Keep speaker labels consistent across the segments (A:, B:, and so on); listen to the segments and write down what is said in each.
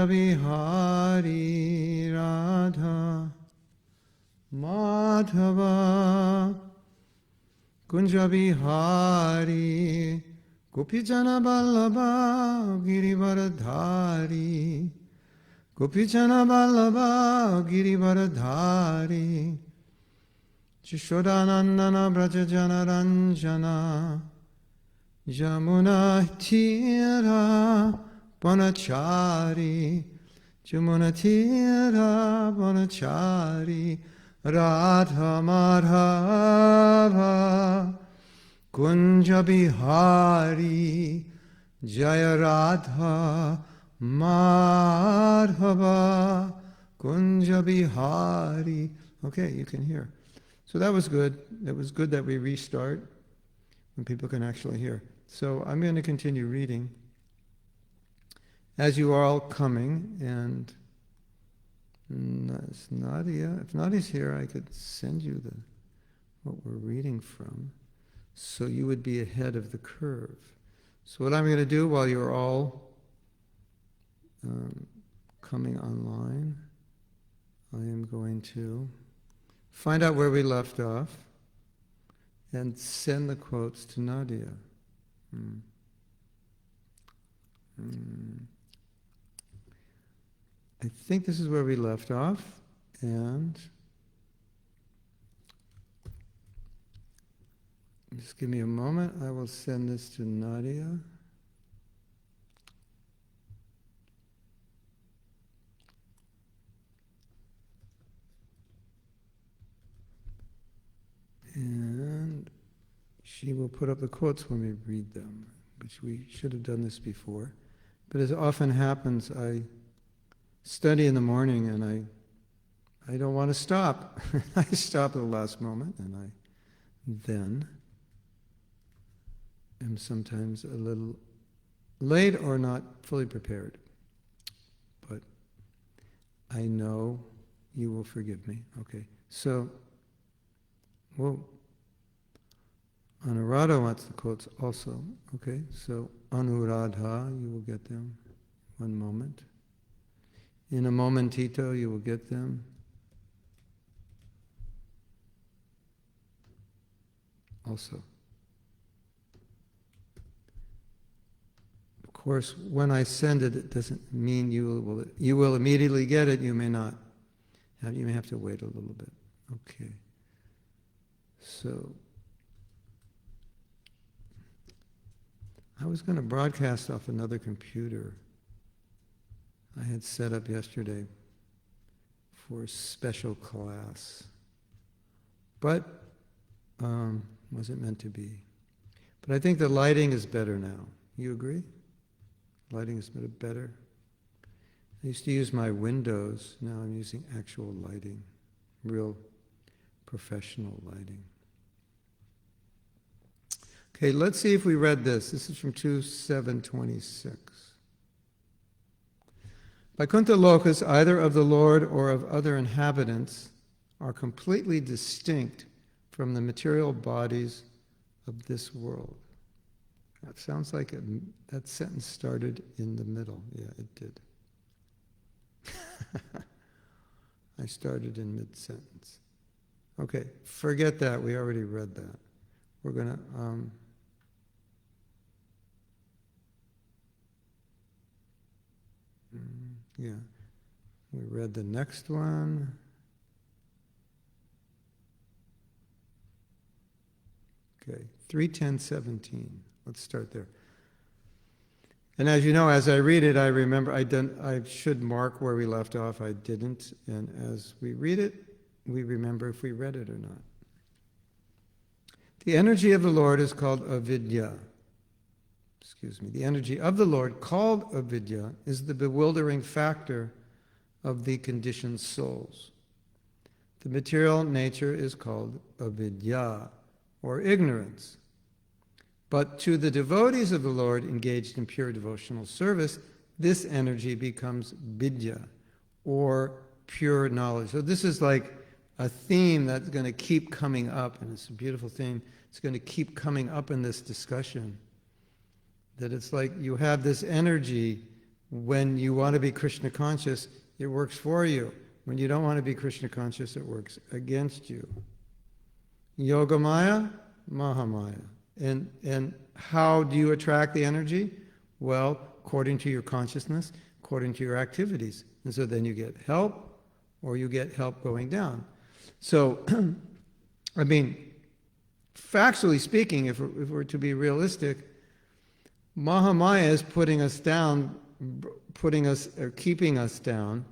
A: Kunja Bihari Radha Madhava Kunja Bihari Gopijana Vallabha Girivaradhari Gopijana Vallabha Girivaradhari Jishodanandana Brajajana Ranjana Jamuna Tira Bonachari Jamuna Tira Bonachari Radha Madhava Kunja Bihari Jaya Radha Madhava Kunja Bihari. Okay, you can hear. So that was good. It was good that we restart when people can actually hear. So I'm going to continue reading. As you are all coming, and it's Nadia. If Nadia's here, I could send you what we're reading from, so you would be ahead of the curve. So what I'm going to do while you're all coming online, I am going to find out where we left off and send the quotes to Nadia. I think this is where we left off, and just give me a moment. I will send this to Nadia. And she will put up the quotes when we read them, which we should have done this before. But as often happens, I study in the morning and I don't want to stop. I stop at the last moment, and I then am sometimes a little late or not fully prepared. But I know you will forgive me. Okay, so, whoa. Anuradha wants the quotes also. Okay, so Anuradha, you will get them. One moment. In a momentito, you will get them. Also. Of course, when I send it, it doesn't mean you will immediately get it. You may not. You may have to wait a little bit. Okay. So, I was going to broadcast off another computer I had set up yesterday for a special class, but wasn't meant to be. But I think the lighting is better now. You agree? Lighting is better. I used to use my windows. Now I'm using actual lighting, real professional lighting. Okay, let's see if we read this. This is from 2:726. Vaikuntha lokas, either of the Lord or of other inhabitants, are completely distinct from the material bodies of this world. That sounds like that sentence started in the middle. Yeah, it did. I started in mid-sentence. Okay, forget that. We already read that. We're going to... yeah, we read the next one. Okay, 3:10:17. Let's start there. And as you know, as I read it, I remember I should mark where we left off. I didn't, and as we read it, we remember if we read it or not. The energy of the Lord is called avidya. The energy of the Lord, called avidya, is the bewildering factor of the conditioned souls. The material nature is called avidya, or ignorance. But to the devotees of the Lord engaged in pure devotional service, this energy becomes vidya, or pure knowledge. So this is like a theme that's going to keep coming up, and it's a beautiful theme. It's going to keep coming up in this discussion. That it's like you have this energy When you want to be Krishna conscious, it works for you. When you don't want to be Krishna conscious, it works against you. Yogamaya, Maha-maya. And how do you attract the energy? Well, according to your consciousness, according to your activities. And so then you get help, or you get help going down. So, I mean, factually speaking, if we're to be realistic, Maha-maya is putting us down, keeping us down,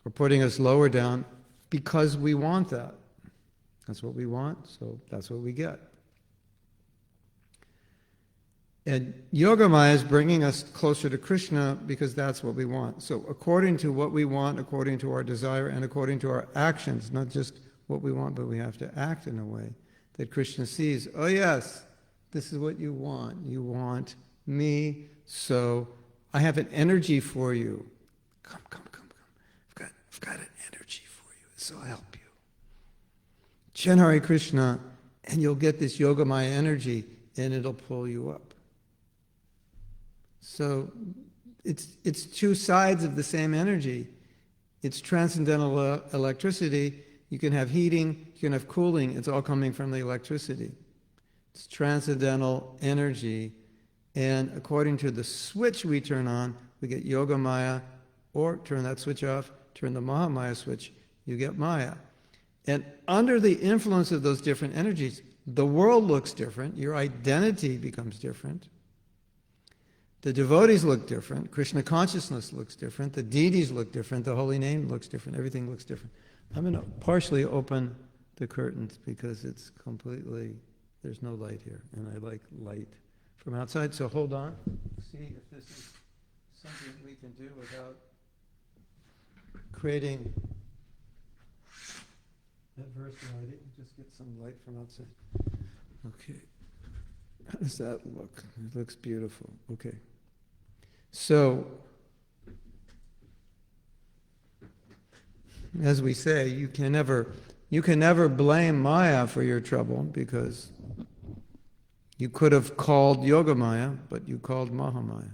A: or putting us lower down because we want that. That's what we want, so that's what we get. And Yogamaya is bringing us closer to Krishna because that's what we want. So according to what we want, according to our desire, and according to our actions, not just what we want, but we have to act in a way that Krishna sees, oh yes, this is what you want. You want me, so I have an energy for you. Come. I've got an energy for you, so I'll help you. Chant Hare Krishna, and you'll get this Yogamaya energy, and it'll pull you up. So it's two sides of the same energy. It's transcendental electricity. You can have heating, you can have cooling. It's all coming from the electricity. It's transcendental energy. And according to the switch we turn on, we get Yogamaya, or turn that switch off, turn the Maha-maya switch, you get Maya. And under the influence of those different energies, the world looks different, your identity becomes different. The devotees look different, Krishna consciousness looks different, the deities look different, the holy name looks different, everything looks different. I'm going to partially open the curtains because it's completely, there's no light here, and I like light from outside, so hold on. See if this is something we can do without creating adverse lighting. Just get some light from outside. Okay. How does that look? It looks beautiful. Okay. So, as we say, you can never blame Maya for your trouble because you could have called Yogamaya, but you called Maha-maya.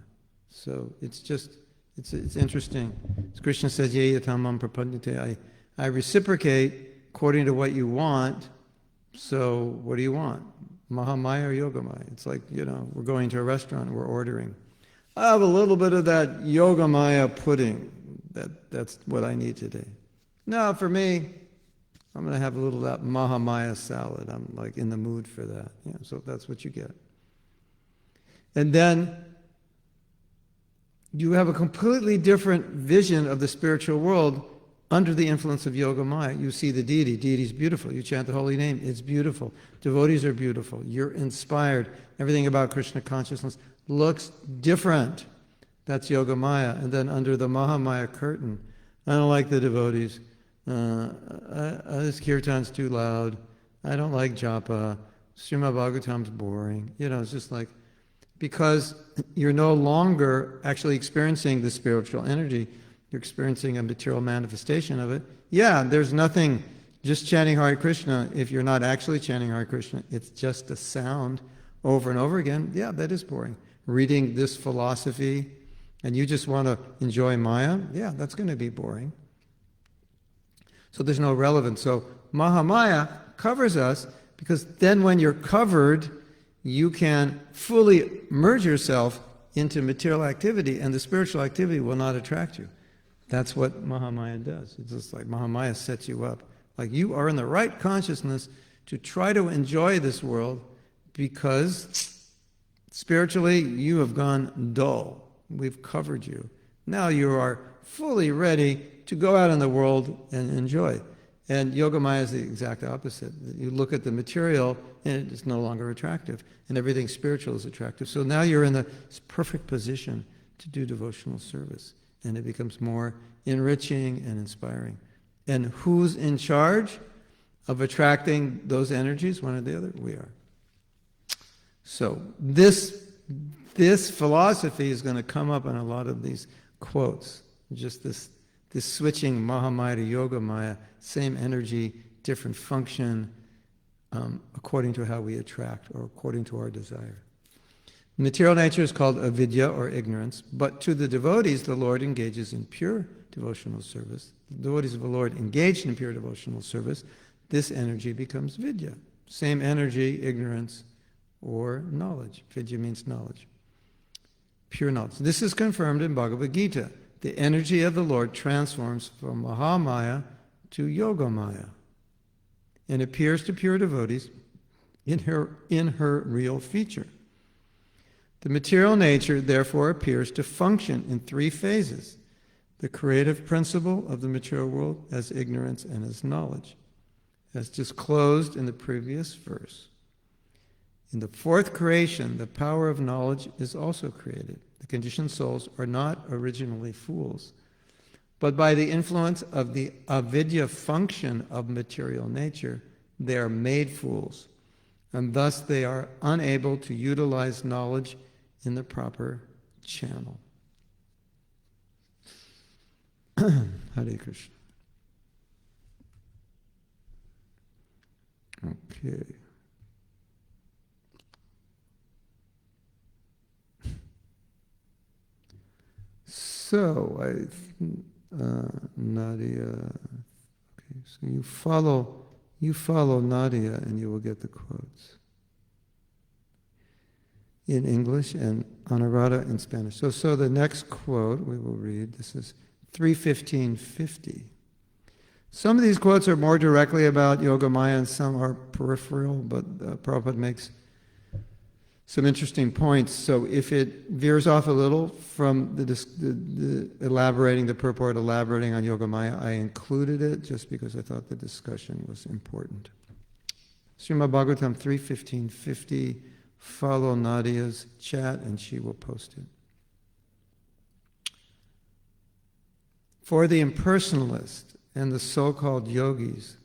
A: So it's interesting. As Krishna says, Ye yatamam prapadnate, I reciprocate according to what you want. So what do you want? Maha-maya or Yogamaya? It's like, we're going to a restaurant and we're ordering. I have a little bit of that Yogamaya pudding. That's what I need today. No, for me, I'm going to have a little of that Maha-maya salad. I'm like in the mood for that. Yeah, so that's what you get. And then you have a completely different vision of the spiritual world under the influence of Yogamaya. You see the deity. Deity's beautiful. You chant the holy name. It's beautiful. Devotees are beautiful. You're inspired. Everything about Krishna consciousness looks different. That's Yogamaya. And then under the Maha-maya curtain, I don't like the devotees. This kirtan's too loud. I don't like japa. Srimad Bhagavatam's boring. It's just like, because you're no longer actually experiencing the spiritual energy. You're experiencing a material manifestation of it. Yeah, there's nothing, just chanting Hare Krishna, if you're not actually chanting Hare Krishna, it's just a sound over and over again. Yeah, that is boring. Reading this philosophy, and you just want to enjoy Maya, yeah, that's going to be boring. So there's no relevance. So Maha-maya covers us, because then when you're covered, you can fully merge yourself into material activity, and the spiritual activity will not attract you. That's what Maha-maya does. It's just like Maha-maya sets you up. Like you are in the right consciousness to try to enjoy this world, because spiritually you have gone dull. We've covered you. Now you are fully ready to go out in the world and enjoy. And Yogamaya is the exact opposite. You look at the material and it's no longer attractive, and everything spiritual is attractive. So now you're in the perfect position to do devotional service, and it becomes more enriching and inspiring. And who's in charge of attracting those energies, one or the other? We are. So this philosophy is going to come up in a lot of these quotes. Just this switching Maha-maya to Yogamaya, same energy, different function, according to how we attract or according to our desire. Material nature is called avidya, or ignorance, but to the devotees, the Lord engages in pure devotional service. The devotees of the Lord engaged in pure devotional service, this energy becomes vidya. Same energy, ignorance, or knowledge. Vidya means knowledge. Pure knowledge. This is confirmed in Bhagavad Gita. The energy of the Lord transforms from Maha-maya to Yoga-maya and appears to pure devotees in her real feature. The material nature, therefore, appears to function in three phases: the creative principle of the material world as ignorance and as knowledge, as disclosed in the previous verse. In the fourth creation, the power of knowledge is also created. The conditioned souls are not originally fools, but by the influence of the avidya function of material nature, they are made fools, and thus they are unable to utilize knowledge in the proper channel. Hare Krishna. Okay. So, Nadia, okay, so you follow Nadia and you will get the quotes in English and Anuradha in Spanish. So the next quote we will read, this is 3:15:50. Some of these quotes are more directly about Yoga-maya and some are peripheral, but Prabhupada makes some interesting points. So if it veers off a little from the elaborating, the purport elaborating on Yoga-maya, I included it just because I thought the discussion was important. Srimad Bhagavatam 3:15:50. Follow Nadia's chat and she will post it. For the impersonalist and the so-called yogis,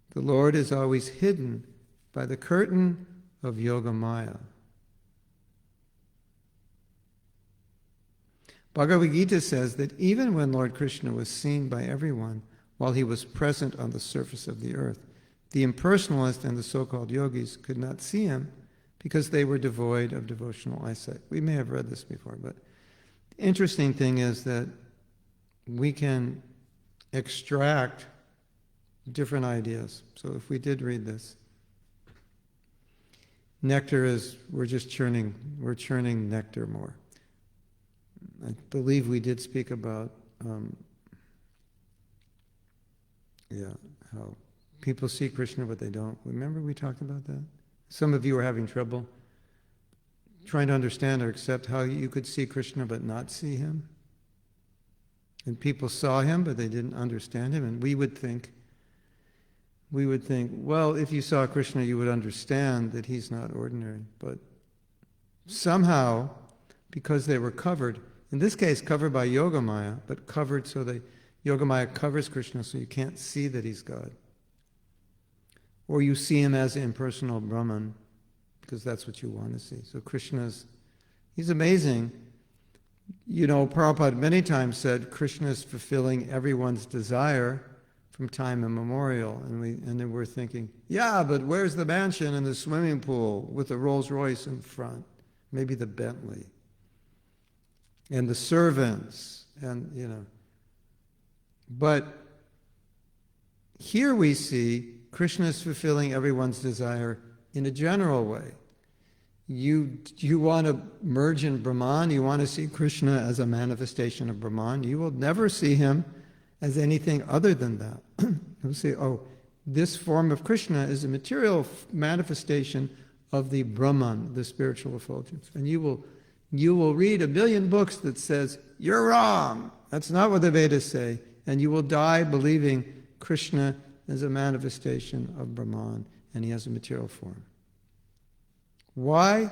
A: the Lord is always hidden by the curtain of Yoga-maya. Bhagavad Gita says that even when Lord Krishna was seen by everyone while he was present on the surface of the earth, the impersonalist and the so-called yogis could not see him because they were devoid of devotional eyesight. We may have read this before, but the interesting thing is that we can extract different ideas. So if we did read this, nectar is, we're churning nectar more. I believe we did speak about, how people see Krishna but they don't. Remember we talked about that? Some of you are having trouble trying to understand or accept how you could see Krishna but not see him. And people saw him but they didn't understand him. And we would think, well, if you saw Krishna you would understand that he's not ordinary. But somehow, because they were covered, in this case covered by Yoga-maya, but covered so that Yoga-maya covers Krishna so you can't see that he's God. Or you see him as impersonal Brahman, because that's what you want to see. So he's amazing. You know, Prabhupada many times said Krishna is fulfilling everyone's desire from time immemorial. And then we're thinking, yeah, but where's the mansion and the swimming pool with the Rolls Royce in front? Maybe the Bentley. And the servants, and But here we see Krishna is fulfilling everyone's desire in a general way. You want to merge in Brahman, you want to see Krishna as a manifestation of Brahman, you will never see him as anything other than that. You'll say, oh, this form of Krishna is a material manifestation of the Brahman, the spiritual effulgence. And you will read a million books that says, you're wrong, that's not what the Vedas say, and you will die believing Krishna is a manifestation of Brahman, and he has a material form. Why?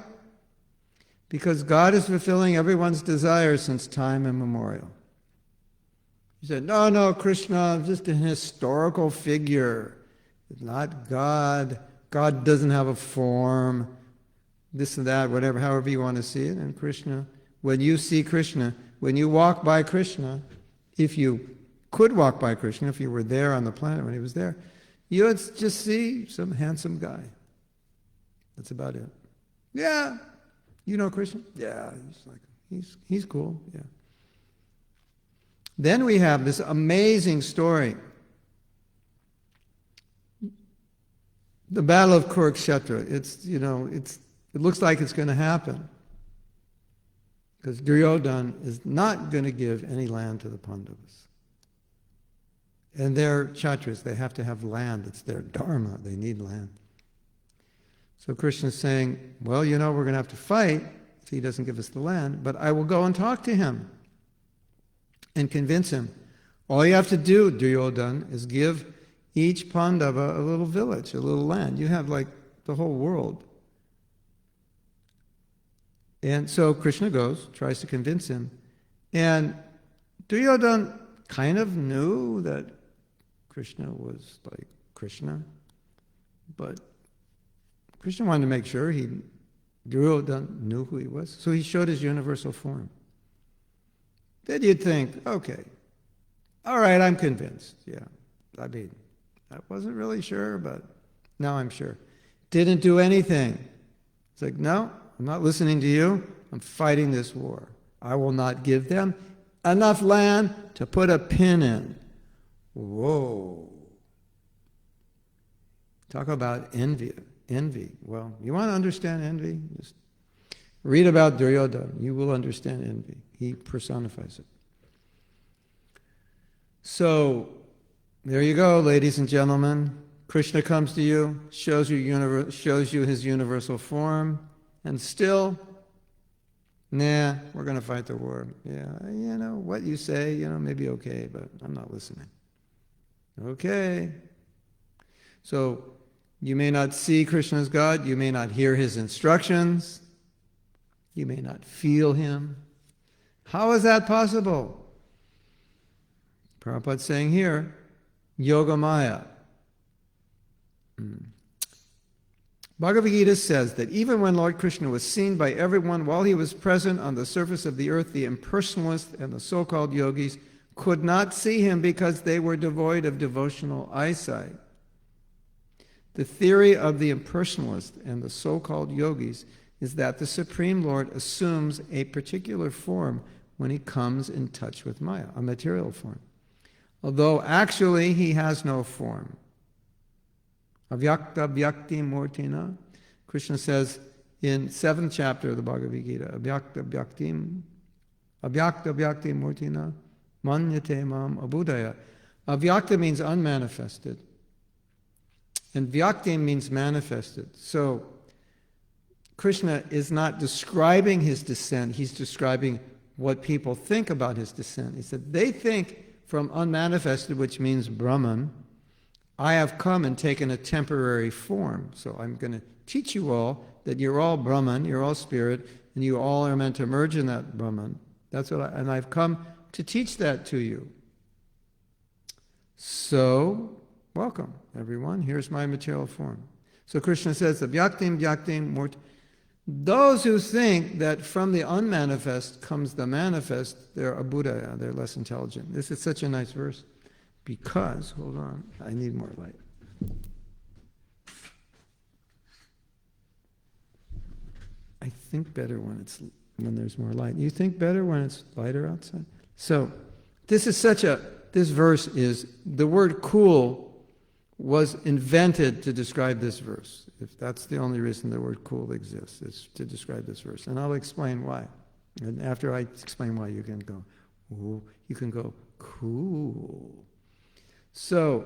A: Because God is fulfilling everyone's desire since time immemorial. He said, no, Krishna is just a historical figure. It's not God. God doesn't have a form, this and that, whatever, however you want to see it. And Krishna, when you see Krishna, when you walk by Krishna, if you could walk by Krishna, if you were there on the planet when he was there, you would just see some handsome guy. That's about it. Yeah, You know Krishna? Yeah, he's cool, yeah. Then we have this amazing story. The Battle of Kurukshetra. It looks like it's going to happen. Because Duryodhana is not going to give any land to the Pandavas. And they're Kshatriyas. They have to have land. It's their dharma. They need land. So Krishna's saying, well, we're going to have to fight if he doesn't give us the land, but I will go and talk to him and convince him. All you have to do, Duryodhana, is give each Pandava a little village, a little land. You have like the whole world. And so Krishna goes, tries to convince him. And Duryodhana kind of knew that Krishna was like Krishna, but Krishna wanted to make sure Duryodhana knew who he was. So he showed his universal form. Then you'd think, okay, all right, I'm convinced. Yeah, I wasn't really sure, but now I'm sure. Didn't do anything. It's like, no, I'm not listening to you. I'm fighting this war. I will not give them enough land to put a pin in. Whoa. Talk about envy. Envy. Well, you want to understand envy? Just read about Duryodhana. You will understand envy. He personifies it. So, there you go, ladies and gentlemen. Krishna comes to you, shows you his universal form, and still, nah, we're going to fight the war. Yeah, what you say, maybe okay, but I'm not listening. Okay. So, you may not see Krishna as God, you may not hear his instructions, you may not feel him. How is that possible? Prabhupada's saying here, Yoga-maya. Bhagavad Gita says that even when Lord Krishna was seen by everyone while he was present on the surface of the earth, the impersonalists and the so-called yogis could not see him because they were devoid of devotional eyesight. The theory of the impersonalist and the so-called yogis is that the Supreme Lord assumes a particular form when he comes in touch with Maya, a material form, although actually he has no form. Avyakta Vyakti Murtina, Krishna says in 7th chapter of the Bhagavad Gita, Avyakta Vyakti Murtina, Manyate Mam Abudaya. Avyakta means unmanifested, and Vyakti means manifested. So Krishna is not describing his descent, he's describing what people think about his descent. He said, they think from unmanifested, which means Brahman, I have come and taken a temporary form. So I'm going to teach you all that you're all Brahman, you're all spirit, and you all are meant to merge in that Brahman. And I've come to teach that to you. So, welcome, everyone. Here's my material form. So Krishna says, Vyaktim Murt. Those who think that from the unmanifest comes the manifest, they're abudaya, they're less intelligent. This is such a nice verse. Because, hold on, I need more light. I think better when there's more light. You think better when it's lighter outside? So, this verse is, the word cool was invented to describe this verse. If that's the only reason the word cool exists, is to describe this verse. And I'll explain why. And after I explain why, you can go, ooh, you can go, cool. So,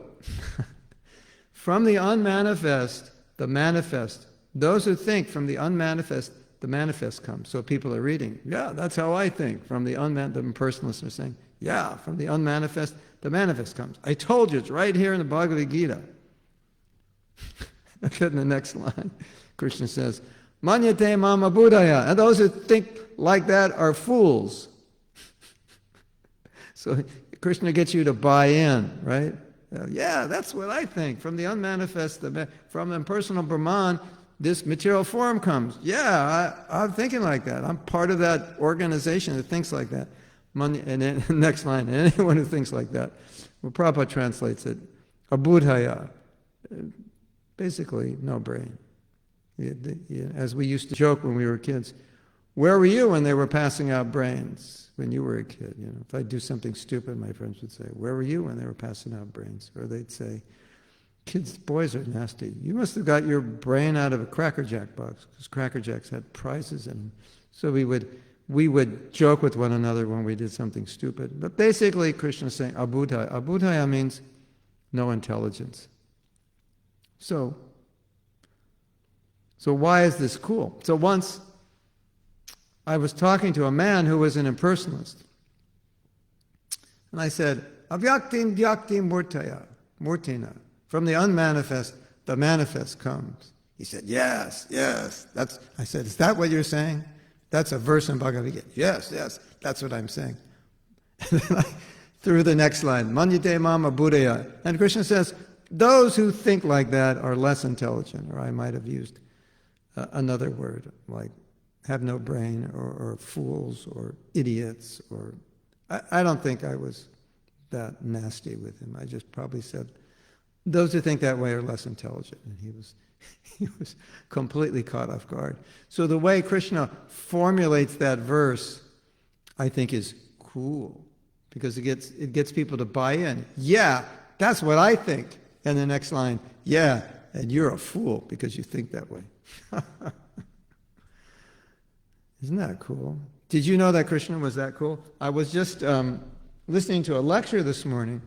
A: from the unmanifest, the manifest. Those who think from the unmanifest, the manifest comes. So people are reading, yeah, that's how I think. From the the impersonalists are saying, yeah, from the unmanifest, the manifest comes. I told you, it's right here in the Bhagavad Gita. Look at the next line. Krishna says, Manyate mama buddhaya. And those who think like that are fools. So Krishna gets you to buy in, right? Yeah, that's what I think. From the unmanifest, from the impersonal Brahman, this material form comes. Yeah, I'm thinking like that. I'm part of that organization that thinks like that. And then next line, anyone who thinks like that. Well, Prabhupada translates it, abudhaya. Basically, no brain. As we used to joke when we were kids, Where were you when they were passing out brains when you were a kid? You know, if I do something stupid, my friends would say, where were you when they were passing out brains? Or they'd say, kids, boys are nasty. You must have got your brain out of a Cracker Jack box, because Cracker Jacks had prizes in them. So we would joke with one another when we did something stupid. But basically, Krishna is saying, abudhaya. Abudhaya means no intelligence. So why is this cool? So once I was talking to a man who was an impersonalist. And I said, avyaktim vyaktim murtina. From the unmanifest, the manifest comes. He said, yes. I said, is that what you're saying? That's a verse in Bhagavad Gita. Yes, that's what I'm saying. And then I threw the next line, manyate mama buddhaya. And Krishna says, those who think like that are less intelligent. Or I might have used another word, like have no brain, or fools, or idiots, or... I don't think I was that nasty with him. I just probably said, those who think that way are less intelligent. And he was completely caught off guard. So the way Krishna formulates that verse, I think, is cool, because it gets people to buy in. Yeah, that's what I think. And the next line, yeah, and you're a fool because you think that way. Isn't that cool? Did you know that Krishna was that cool? I was just listening to a lecture this morning.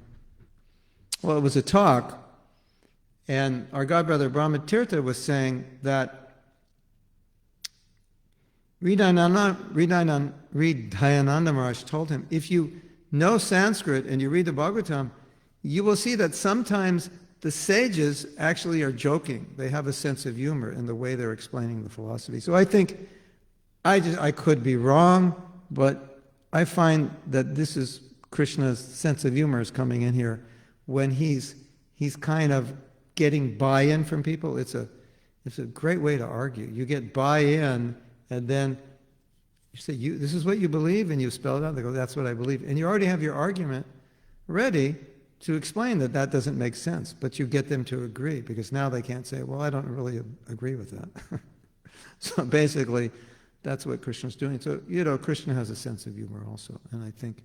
A: Well, it was a talk, and our godbrother Brahmatirtha was saying that Hridayananda Maharaj told him, if you know Sanskrit and you read the Bhagavatam, you will see that sometimes the sages actually are joking. They have a sense of humor in the way they're explaining the philosophy. So I think I could be wrong, but I find that this is Krishna's sense of humor is coming in here when he's kind of getting buy-in from people. It's a great way to argue. You get buy-in, and then you say, this is what you believe, and you spell it out. They go, that's what I believe. And you already have your argument ready to explain that doesn't make sense, but you get them to agree, because now they can't say, well, I don't really agree with that. So basically, that's what Krishna's doing. So, Krishna has a sense of humor also. And I think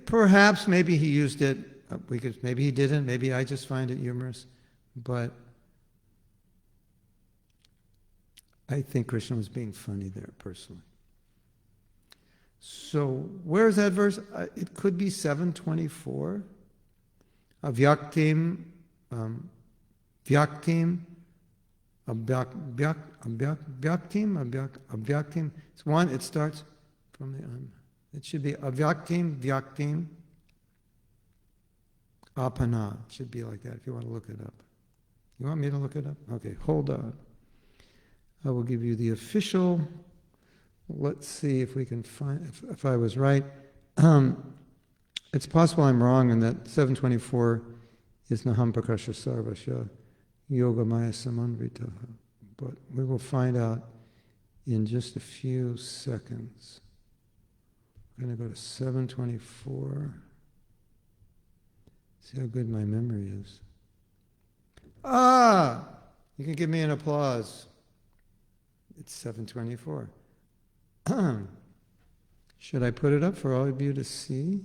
A: perhaps maybe he used it, maybe he didn't, maybe I just find it humorous, but I think Krishna was being funny there, personally. So, where's that verse? It could be 724. Avyaktim, vyaktim, avyaktim. It's one, it starts from the it should be avyaktim, vyaktim, apana. It should be like that if you want to look it up. You want me to look it up? Okay, hold on. I will give you the official. Let's see if we can find, if I was right. It's possible I'm wrong and that 724 is Naham Prakasha Sarvasya Yogamaya Samanvritaha. But we will find out in just a few seconds. We're going to go to 724. See how good my memory is. You can give me an applause. It's 724. Should I put it up for all of you to see?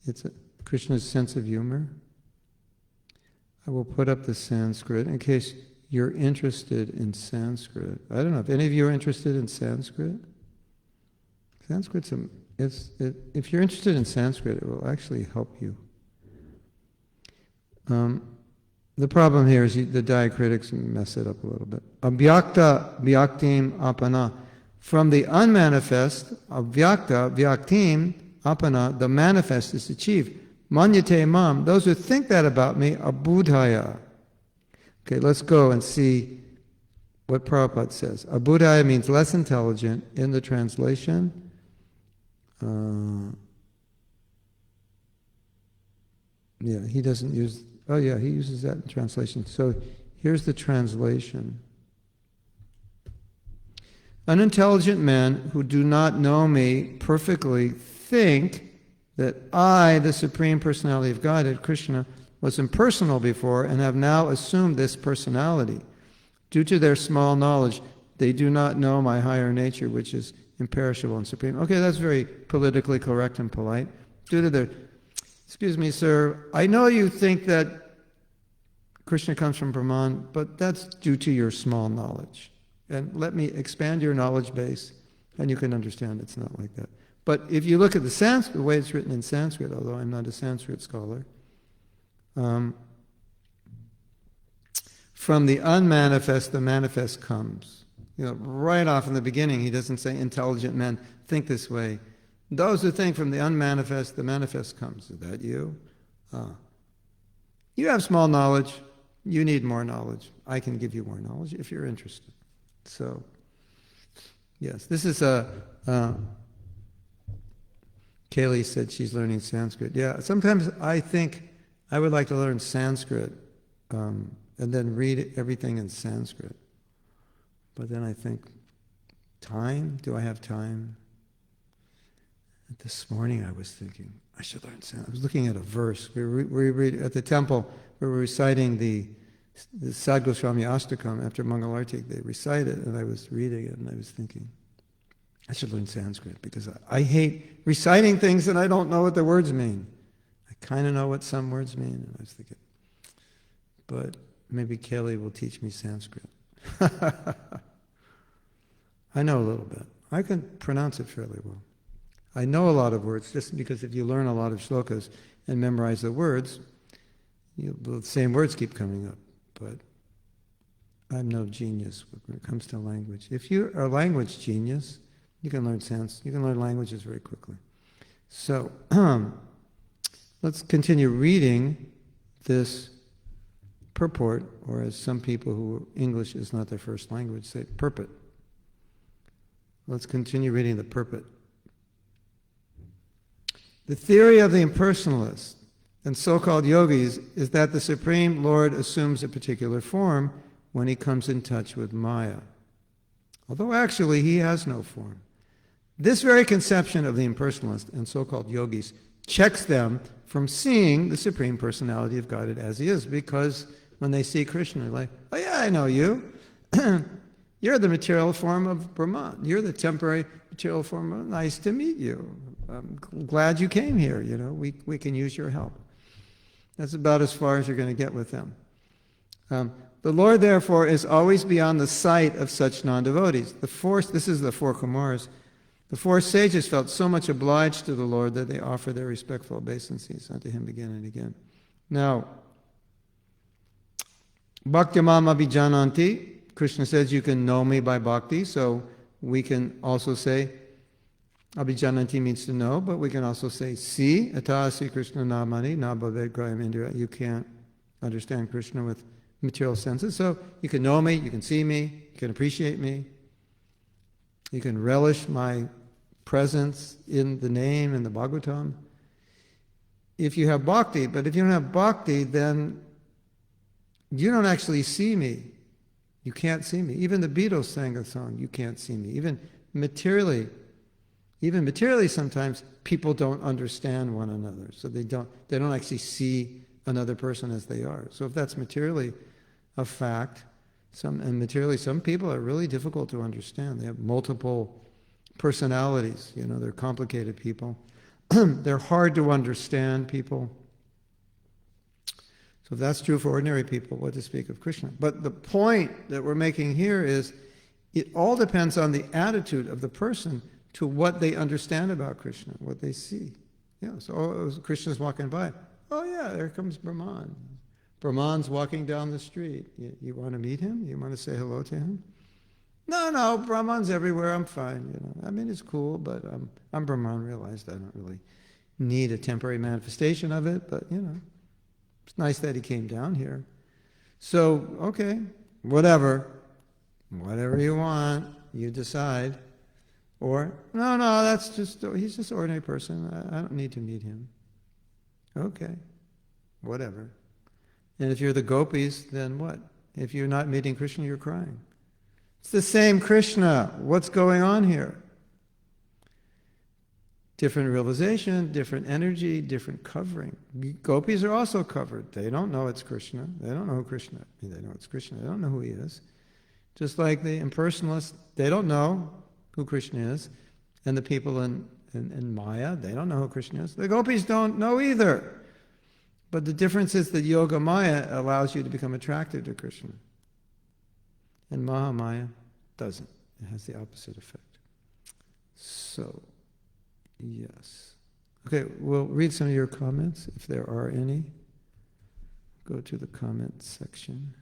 A: It's Krishna's sense of humor. I will put up the Sanskrit in case you're interested in Sanskrit. I don't know if any of you are interested in Sanskrit. Sanskrit's if you're interested in Sanskrit, it will actually help you. The problem here is the diacritics mess it up a little bit. Avyakta vyaktim apana. From the unmanifest, avyakta vyaktim apana, the manifest is achieved. Manyate mam, those who think that about me, abudhaya. Okay, let's go and see what Prabhupada says. Abudhaya means less intelligent in the translation. He doesn't use, he uses that in translation. So here's the translation. Unintelligent men who do not know me perfectly think that I, the Supreme Personality of Godhead, Krishna, was impersonal before and have now assumed this personality. Due to their small knowledge, They do not know my higher nature, which is imperishable and supreme. Okay, that's very politically correct and polite. Due to the, excuse me, sir, I know you think that Krishna comes from Brahman, but that's due to your small knowledge. And let me expand your knowledge base, and you can understand it's not like that. But if you look at the Sanskrit, the way it's written in Sanskrit, although I'm not a Sanskrit scholar, from the unmanifest, the manifest comes. You know, right off in the beginning, he doesn't say intelligent men think this way. Those who think from the unmanifest, the manifest comes. Is that you? You have small knowledge. You need more knowledge. I can give you more knowledge if you're interested. So, yes, this is Kaylee said she's learning Sanskrit. Yeah, sometimes I think I would like to learn Sanskrit and then read everything in Sanskrit. But then I think, time? Do I have time? And this morning I was thinking, I should learn Sanskrit. I was looking at a verse. We read at the temple, we were reciting the Sad Goswami Ashtakam after Mangalarti. They recite it, and I was reading it, and I was thinking, I should learn Sanskrit, because I hate reciting things and I don't know what the words mean. I kind of know what some words mean, and I was thinking, but maybe Kelly will teach me Sanskrit. I know a little bit. I can pronounce it fairly well. I know a lot of words, just because if you learn a lot of shlokas and memorize the words, the same words keep coming up. But I'm no genius when it comes to language. If you're a language genius, you can learn Sanskrit. You can learn languages very quickly. So let's continue reading this purport, or as some people who English is not their first language say, purport. Let's continue reading the purport. The theory of the impersonalists and so-called yogis is that the Supreme Lord assumes a particular form when he comes in touch with Maya, although actually he has no form. This very conception of the impersonalists and so-called yogis checks them from seeing the Supreme Personality of Godhead as he is, because when they see Krishna, they're like, oh yeah, I know you. You're the material form of Brahman. You're the temporary material form of, nice to meet you. I'm glad you came here, you know, we can use your help. That's about as far as you're going to get with them. The Lord, therefore, is always beyond the sight of such non-devotees. This is the four Kumaras. The four sages felt so much obliged to the Lord that they offered their respectful obeisances unto him again and again. Now, Bhakti-mam abhijananti, Krishna says you can know me by bhakti, so we can also say, abhijananti means to know, but we can also say, see, atasi Krishna namani, na bhaved graham indriya. You can't understand Krishna with material senses, so you can know me, you can see me, you can appreciate me, you can relish my presence in the name, in the Bhagavatam. If you have bhakti, but if you don't have bhakti, then you don't actually see me. You can't see me. Even the Beatles sang a song, you can't see me. Even materially sometimes people don't understand one another. So they don't actually see another person as they are. So if that's materially a fact, some people are really difficult to understand. They have multiple personalities, you know, they're complicated people. They're hard to understand people. So if that's true for ordinary people, what to speak of Krishna? But the point that we're making here is it all depends on the attitude of the person to what they understand about Krishna, what they see. Yeah, so Krishna's walking by. Oh yeah, there comes Brahman. Brahman's walking down the street. You want to meet him? You want to say hello to him? No, Brahman's everywhere. I'm fine. You know, I mean, it's cool, but I'm Brahman. Realized I don't really need a temporary manifestation of it, but you know, it's nice that he came down here. So okay, whatever you want, you decide. Or no, he's just an ordinary person. I don't need to meet him. Okay, whatever. And if you're the gopis, then what? If you're not meeting Krishna, you're crying. It's the same Krishna. What's going on here? Different realization, different energy, different covering. Gopis are also covered. They don't know it's Krishna. They don't know who Krishna is. They know it's Krishna. They don't know who he is. Just like the impersonalists, they don't know who Krishna is, and the people in Maya, they don't know who Krishna is. The gopis don't know either. But the difference is that Yoga Maya allows you to become attracted to Krishna. And Maha-maya doesn't. It has the opposite effect. So, yes. Okay, we'll read some of your comments, if there are any. Go to the comments section.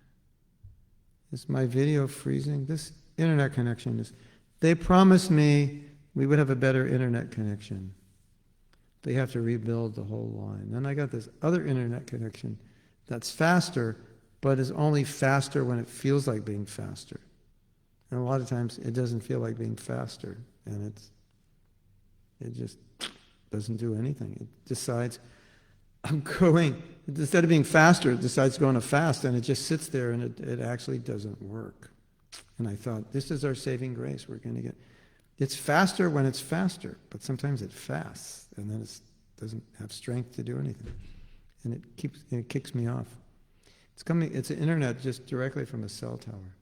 A: Is my video freezing? This internet connection is... They promised me we would have a better internet connection. They have to rebuild the whole line. Then I got this other internet connection that's faster, but is only faster when it feels like being faster. And a lot of times it doesn't feel like being faster, and it just doesn't do anything. It decides, I'm going, instead of being faster, it decides to go on a fast, and it just sits there, and it actually doesn't work. And I thought, this is our saving grace. We're going to get... It's faster when it's faster, but sometimes it fasts, and then it doesn't have strength to do anything. And it kicks me off. It's an internet just directly from a cell tower.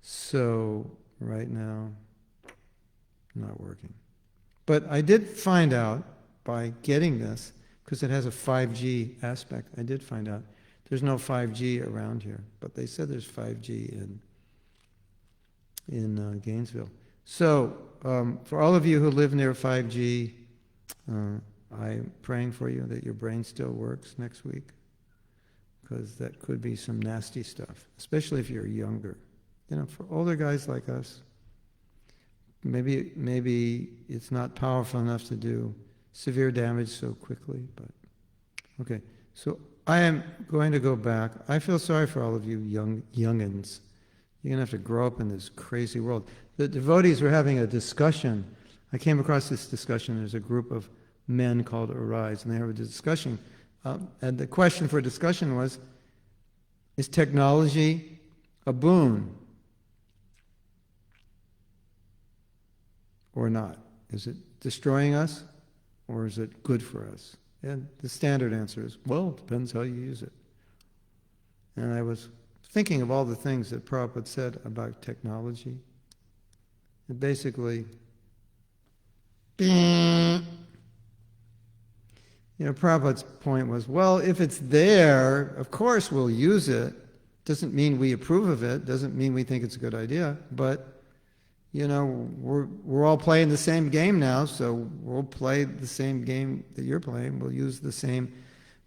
A: So, right now, not working. But I did find out, by getting this, because it has a 5G aspect, I did find out there's no 5G around here. But they said there's 5G in Gainesville. So, for all of you who live near 5G, I'm praying for you that your brain still works next week, because that could be some nasty stuff, especially if you're younger. You know, for older guys like us, maybe it's not powerful enough to do severe damage so quickly, but okay. So I am going to go back. I feel sorry for all of you youngins. You're going to have to grow up in this crazy world. The devotees were having a discussion. I came across this discussion. There's a group of men called Arise, and they have a discussion. And the question for discussion was, is technology a boon or not? Is it destroying us, or is it good for us? And the standard answer is, well, it depends how you use it. And I was thinking of all the things that Prabhupada said about technology. And basically, Prabhupada's point was, well, if it's there, of course we'll use it. Doesn't mean we approve of it, doesn't mean we think it's a good idea, but, we're all playing the same game now, so we'll play the same game that you're playing. We'll use the same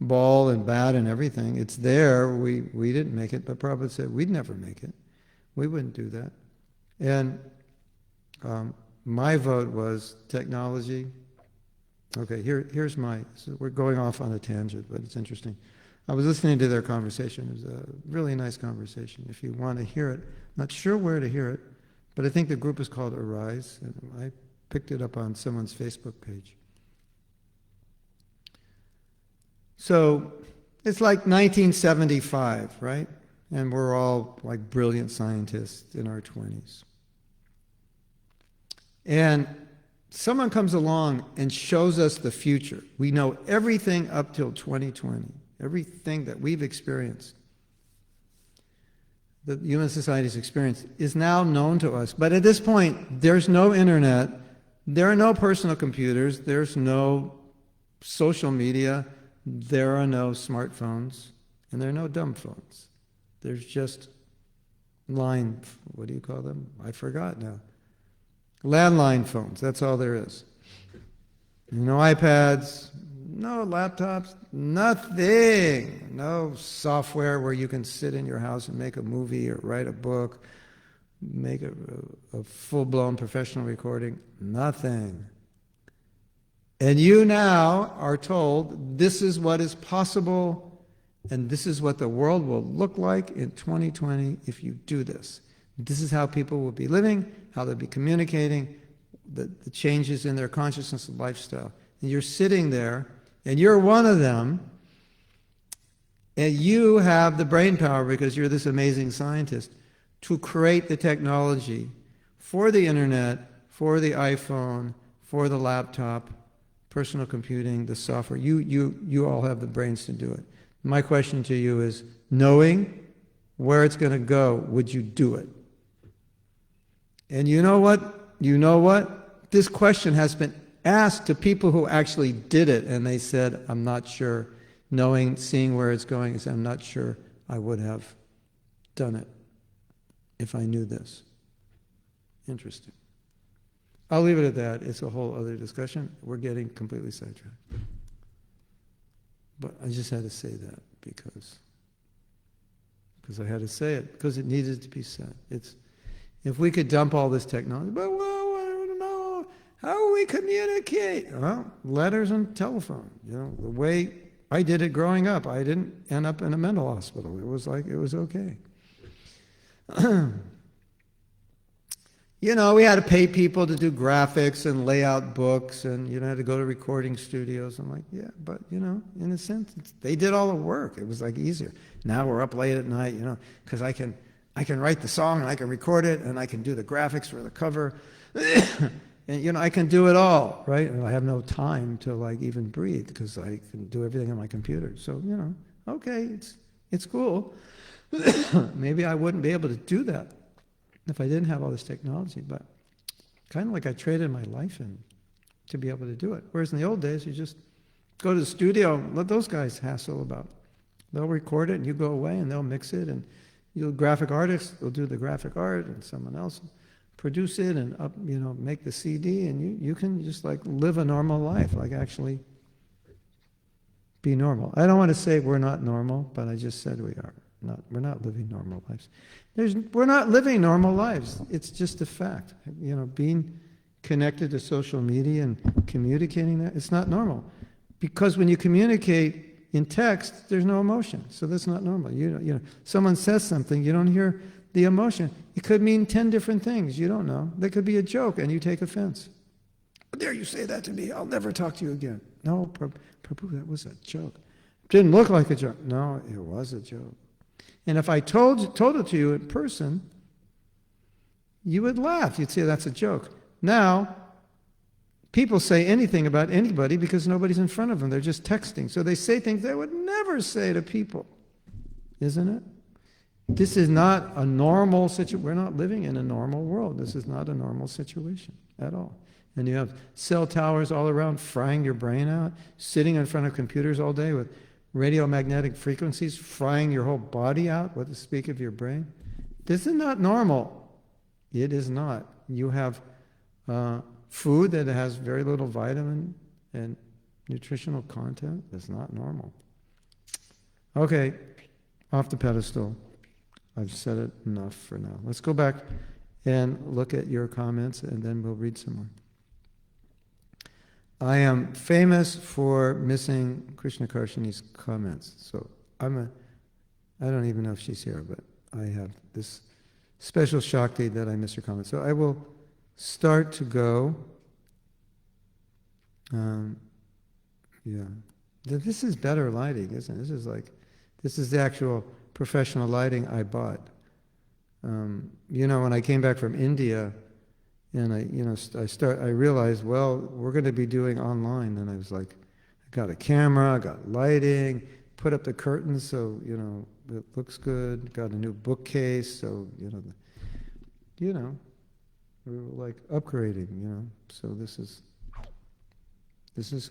A: ball and bat and everything. It's there. We didn't make it, but Prabhupada said we'd never make it. We wouldn't do that. And my vote was technology. Okay, here's so we're going off on a tangent, but it's interesting. I was listening to their conversation. It was a really nice conversation. If you want to hear it, I'm not sure where to hear it, but I think the group is called Arise, and I picked it up on someone's Facebook page. So it's like 1975, right? And we're all like brilliant scientists in our 20s. And someone comes along and shows us the future. We know everything up till 2020, everything that we've experienced, that human society's experienced, is now known to us. But at this point, there's no internet, there are no personal computers, there's no social media, there are no smartphones, and there are no dumb phones. There's just what do you call them? I forgot now. Landline phones, that's all there is. No iPads, no laptops, nothing. No software where you can sit in your house and make a movie or write a book, make a full-blown professional recording, nothing. And you now are told this is what is possible and this is what the world will look like in 2020 if you do this. This is how people will be living, how they'll be communicating, the changes in their consciousness and lifestyle. And you're sitting there, and you're one of them, and you have the brain power, because you're this amazing scientist, to create the technology for the internet, for the iPhone, for the laptop, personal computing, the software. You all have the brains to do it. My question to you is, knowing where it's going to go, would you do it? And you know what? You know what? This question has been asked to people who actually did it, and they said, I'm not sure. Seeing where it's going, is I'm not sure I would have done it if I knew this. Interesting. I'll leave it at that. It's a whole other discussion. We're getting completely sidetracked. But I just had to say that because I had to say it, because it needed to be said. If we could dump all this technology, but well, I don't know, how will we communicate? Well, letters and telephone. The way I did it growing up, I didn't end up in a mental hospital. It was okay. We had to pay people to do graphics and lay out books, and had to go to recording studios. I'm like, yeah, but in a sense, they did all the work. It was easier. Now we're up late at night, because I can write the song and I can record it and I can do the graphics for the cover, and I can do it all, right? And I have no time to even breathe because I can do everything on my computer. So okay, it's cool. Maybe I wouldn't be able to do that if I didn't have all this technology, but kind of like I traded my life in to be able to do it. Whereas in the old days, you just go to the studio and let those guys hassle about it. They'll record it and you go away and they'll mix it, and graphic artists will do the graphic art and someone else will produce it and make the CD, and you can just live a normal life, actually be normal. I don't want to say we're not normal, but I just said we are. We're not living normal lives. We're not living normal lives. It's just a fact. Being connected to social media and communicating that, it's not normal. Because when you communicate in text, there's no emotion. So that's not normal. Someone says something, you don't hear the emotion. It could mean 10 different things. You don't know. That could be a joke and you take offense. How dare you say that to me? I'll never talk to you again. No, Prabhu, that was a joke. It didn't look like a joke. No, it was a joke. And if I told it to you in person, you would laugh. You'd say that's a joke. Now, people say anything about anybody because nobody's in front of them. They're just texting. So they say things they would never say to people. Isn't it? This is not a normal situation. We're not living in a normal world. This is not a normal situation at all. And you have cell towers all around frying your brain out, sitting in front of computers all day with radiomagnetic frequencies frying your whole body out, what to speak of your brain. This is not normal. It is not. You have food that has very little vitamin and nutritional content. That's not normal. Okay, off the pedestal. I've said it enough for now. Let's go back and look at your comments, and then we'll read some more. I am famous for missing Krishna Karshini's comments. So I don't even know if she's here, but I have this special Shakti that I miss her comments. So I will start to go. Yeah. This is better lighting, isn't it? This is the actual professional lighting I bought. When I came back from India, and I realized, well, we're going to be doing online, and I was like, I got a camera, I got lighting, put up the curtains so it looks good, got a new bookcase, so we were upgrading, so this is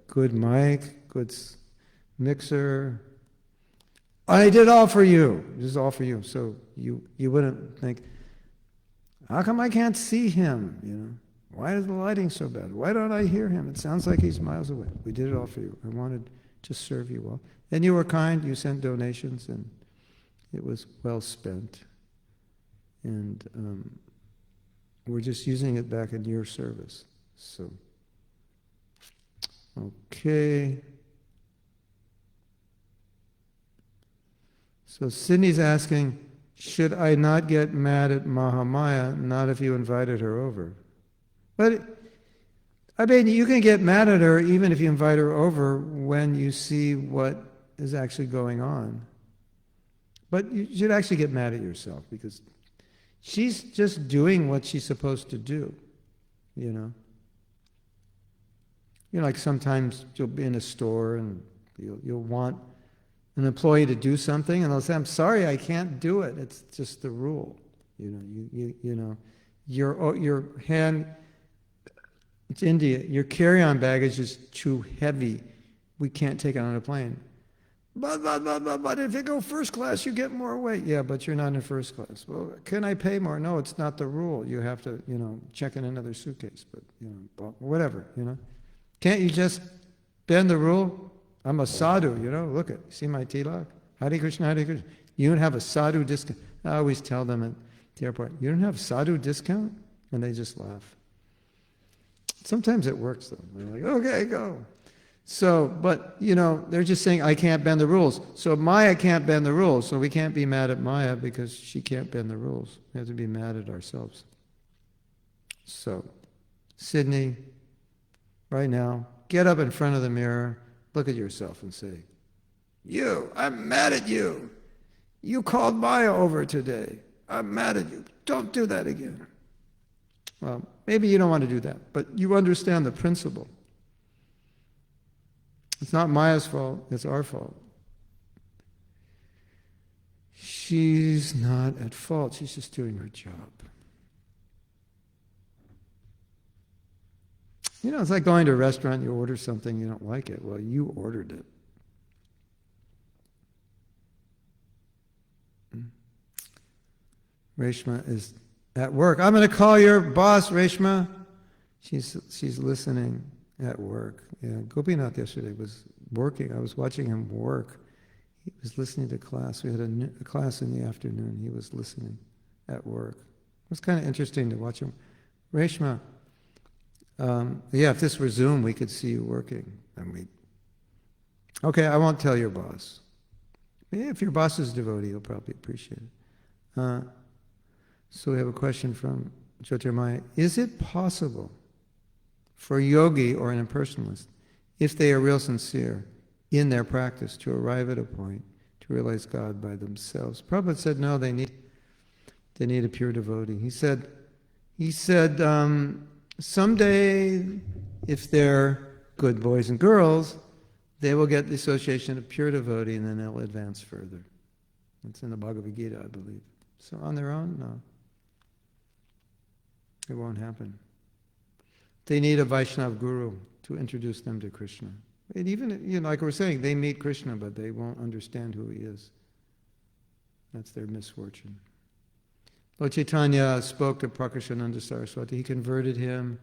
A: good mic, good mixer. I did all for you. This is all for you, so you wouldn't think, how come I can't see him? Why is the lighting so bad? Why don't I hear him? It sounds like he's miles away. We did it all for you. I wanted to serve you well. And you were kind. You sent donations, and it was well spent. And we're just using it back in your service. So, okay. So Sydney's asking, should I not get mad at Maha-maya? Not if you invited her over. But, you can get mad at her even if you invite her over when you see what is actually going on. But you should actually get mad at yourself because she's just doing what she's supposed to do, like sometimes you'll be in a store and you'll want an employee to do something, and they'll say, I'm sorry, I can't do it. It's just the rule. You Your hand, it's India, your carry-on baggage is too heavy. We can't take it on a plane. But if you go first class, you get more weight. Yeah, but you're not in first class. Well, can I pay more? No, it's not the rule. You have to, check in another suitcase. But, whatever, Can't you just bend the rule? I'm a sadhu, Look at, see my tilak? Hare Krishna, Hare Krishna. You don't have a sadhu discount. I always tell them at the airport, you don't have sadhu discount? And they just laugh. Sometimes it works, though. They're like, okay, go. So, but, they're just saying, I can't bend the rules. So Maya can't bend the rules. So we can't be mad at Maya because she can't bend the rules. We have to be mad at ourselves. So, Sydney, right now, get up in front of the mirror, look at yourself and say, I'm mad at you. You called Maya over today. I'm mad at you. Don't do that again. Well, maybe you don't want to do that, but you understand the principle. It's not Maya's fault, it's our fault. She's not at fault, she's just doing her job. It's like going to a restaurant, you order something, you don't like it. Well, you ordered it. Reshma is at work. I'm going to call your boss, Reshma. She's listening at work. Yeah, Gopinath yesterday was working. I was watching him work. He was listening to class. We had a class in the afternoon. He was listening at work. It was kind of interesting to watch him. Reshma, if this were Zoom, we could see you working. Okay, I won't tell your boss. If your boss is a devotee, he'll probably appreciate it. So we have a question from Jyotirmaya. Is it possible for a yogi or an impersonalist, if they are real sincere in their practice, to arrive at a point to realize God by themselves? Prabhupada said no, they need a pure devotee. He said, someday, if they're good boys and girls, they will get the association of pure devotee and then they'll advance further. It's in the Bhagavad Gita, I believe. So on their own, no. It won't happen. They need a Vaishnava guru to introduce them to Krishna. And even, like we're saying, they meet Krishna, but they won't understand who he is. That's their misfortune. Lord Chaitanya spoke to Prakashananda Saraswati. He converted him,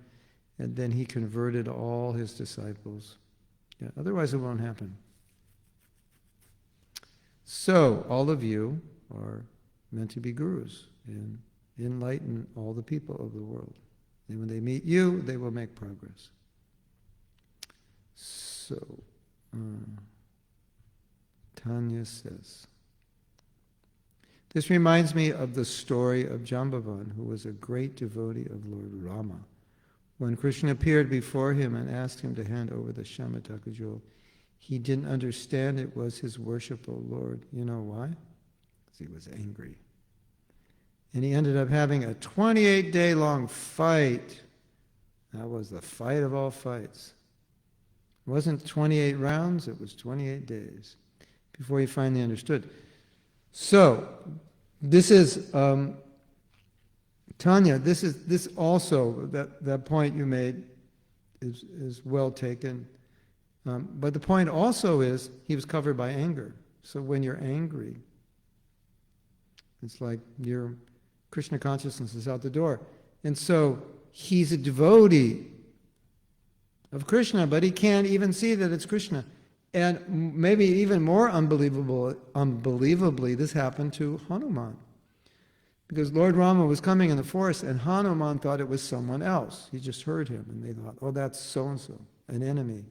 A: and then he converted all his disciples. Yeah, otherwise it won't happen. So, all of you are meant to be gurus and enlighten all the people of the world. And when they meet you, they will make progress. So, Tanya says, this reminds me of the story of Jambavan, who was a great devotee of Lord Rama. When Krishna appeared before him and asked him to hand over the Shamataka jewel, he didn't understand it was his worshipful Lord. You know why? Because he was angry. And he ended up having a 28-day-long fight. That was the fight of all fights. It wasn't 28 rounds, it was 28 days before he finally understood. So, this is, Tanya, this also, that point you made is well taken. But the point also is, he was covered by anger. So when you're angry, it's like your Krishna consciousness is out the door. And so he's a devotee of Krishna, but he can't even see that it's Krishna. And maybe even more unbelievably, this happened to Hanuman. Because Lord Rama was coming in the forest, and Hanuman thought it was someone else. He just heard him, and they thought, oh, that's so-and-so, an enemy.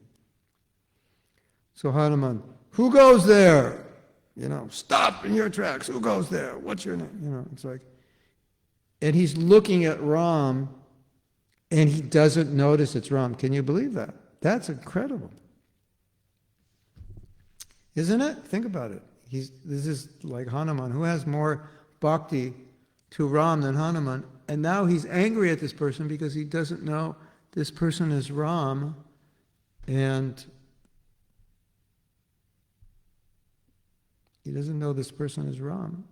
A: So Hanuman, who goes there? Stop in your tracks. Who goes there? What's your name? It's like, and he's looking at Ram, and he doesn't notice it's Ram. Can you believe that? That's incredible. Isn't it? Think about it. This is like Hanuman. Who has more bhakti to Ram than Hanuman? And now he's angry at this person because he doesn't know this person is Ram, and he doesn't know this person is Ram.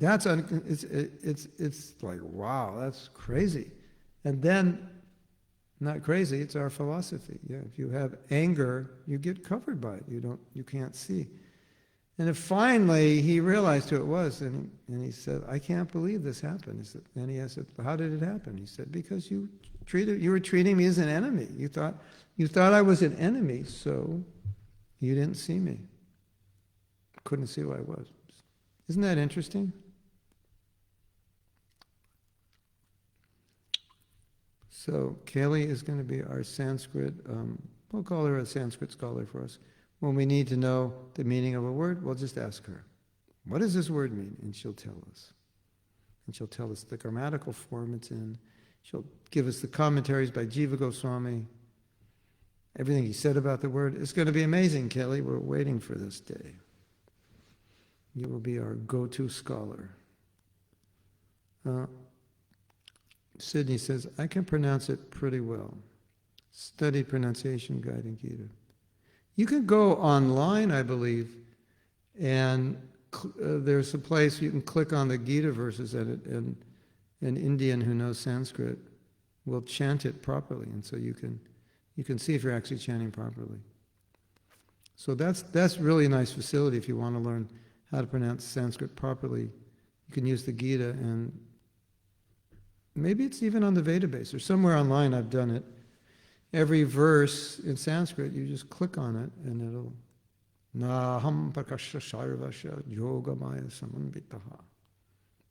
A: It's like, wow, that's crazy. And then, not crazy, it's our philosophy. Yeah, if you have anger, you get covered by it. You can't see. And then finally, he realized who it was, and he said, I can't believe this happened. He said, and he asked, how did it happen? He said, because you were treating me as an enemy. You thought I was an enemy, so you didn't see me. Couldn't see who I was. Isn't that interesting? So Kaylee is going to be our Sanskrit, we'll call her a Sanskrit scholar for us. When we need to know the meaning of a word, we'll just ask her, what does this word mean? And she'll tell us. And she'll tell us the grammatical form it's in. She'll give us the commentaries by Jiva Goswami. Everything he said about the word. It's going to be amazing, Kelly. We're waiting for this day. You will be our go-to scholar. Sydney says, I can pronounce it pretty well. Studied pronunciation guide in Gita. You can go online, I believe, and there's a place you can click on the Gita verses at it, and an Indian who knows Sanskrit will chant it properly, and so you can see if you're actually chanting properly. So that's really a nice facility if you want to learn how to pronounce Sanskrit properly. You can use the Gita, and maybe it's even on the Veda base, or somewhere online I've done it. Every verse in Sanskrit, you just click on it, and it'll Naham prakasha sarvasya yogamaya samanvitaha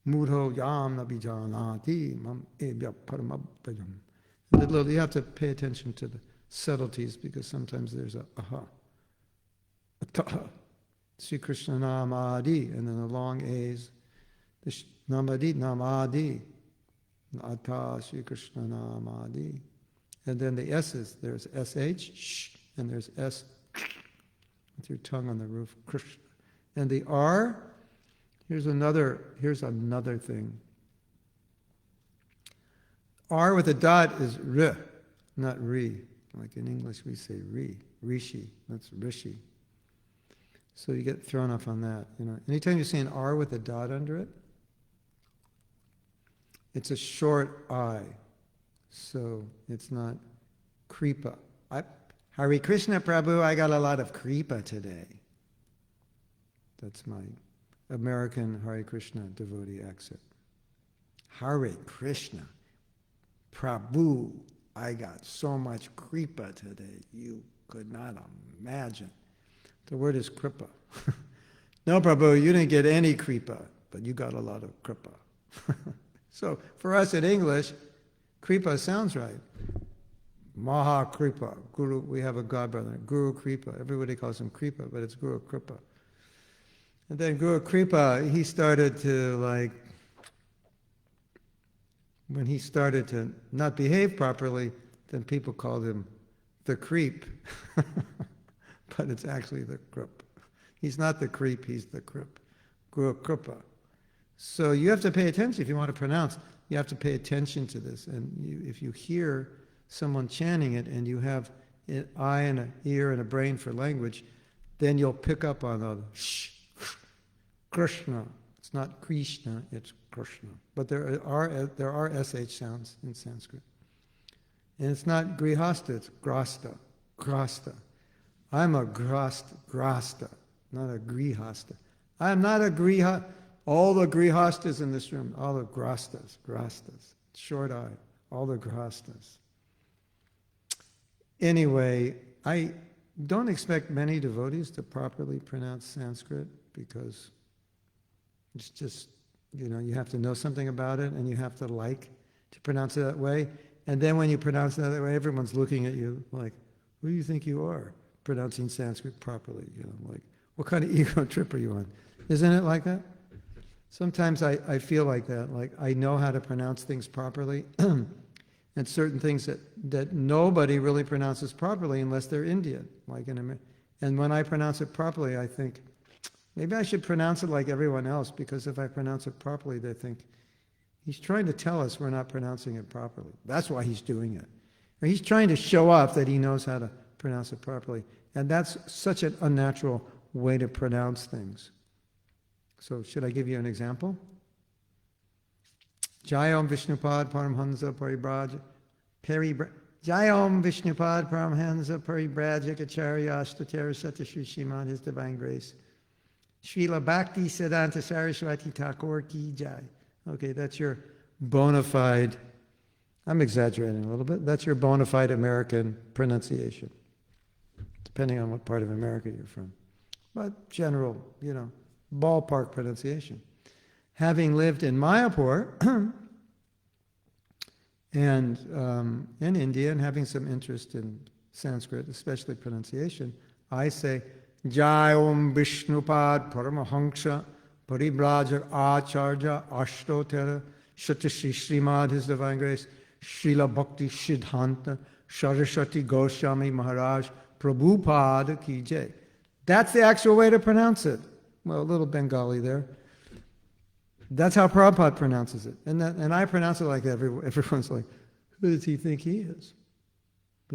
A: mudho yam nabijanati mam ebya paramabhayam. You have to pay attention to the subtleties, because sometimes there's a aha, ataha, Sri Krishna namadi, and then the long A's, the namadi, namadi, ata Sri Krishna namadi. And then the S's, there's SH, shh, and there's S, with your tongue on the roof, Krishna. And the R, here's another thing. R with a dot is R, not Ri. Like in English we say Ri, Rishi, that's Rishi. So you get thrown off on that. Anytime you see an R with a dot under it, it's a short I. So it's not kripa. Hare Krishna Prabhu, I got a lot of kripa today. That's my American Hare Krishna devotee accent. Hare Krishna Prabhu, I got so much kripa today, you could not imagine. The word is kripa. No, Prabhu, you didn't get any kripa, but you got a lot of kripa. So for us in English, Kripa sounds right. Maha Kripa. Guru, we have a godbrother, Guru Kripa. Everybody calls him Kripa, but it's Guru Kripa. And then Guru Kripa, he started to when he started to not behave properly, then people called him the creep. But it's actually the crip. He's not the creep, he's the crip. Guru Kripa. So you have to pay attention if you want to pronounce. You have to pay attention to this, and if you hear someone chanting it and you have an eye and an ear and a brain for language, then you'll pick up on the Krishna. It's not Krishna, it's Krishna. But there are SH sounds in Sanskrit. And it's not grihasta, it's grasta, grasta. I'm a grasta, not a grihasta. I'm not a grihasta. All the grihastas in this room, all the grastas, short I, all the grastas. Anyway, I don't expect many devotees to properly pronounce Sanskrit, because it's just, you have to know something about it, and you have to like to pronounce it that way. And then when you pronounce it that way, everyone's looking at you like, who do you think you are, pronouncing Sanskrit properly? Like, what kind of ego trip are you on? Isn't it like that? Sometimes I feel like that, like I know how to pronounce things properly, and certain things that nobody really pronounces properly unless they're Indian. And when I pronounce it properly, I think, maybe I should pronounce it like everyone else, because if I pronounce it properly, they think, he's trying to tell us we're not pronouncing it properly. That's why he's doing it. Or he's trying to show off that he knows how to pronounce it properly. And that's such an unnatural way to pronounce things. So should I give you an example? Jayom Vishnupad Paramhansa Jayom Vishnupad Paramhansa Paribrajak Acharya Ashtatara Sata Shri Srimad His Divine Grace. Srila Bhakti Siddhanta Saraswati Thakur Ki Jai. Okay, that's your bona fide, I'm exaggerating a little bit, that's your bona fide American pronunciation, depending on what part of America you're from. But general, ballpark pronunciation. Having lived in Mayapur and in India, and having some interest in Sanskrit, especially pronunciation, I say, Jai Om Vishnupad Paramahansa Paribraja Acharya Ashtotara Shri Srimad His Divine Grace Srila Bhakti Siddhanta Saraswati Goswami Maharaj Prabhupada Ki Jai. That's the actual way to pronounce it. Well, a little Bengali there. That's how Prabhupada pronounces it. And I pronounce it like that. Everyone's like, who does he think he is?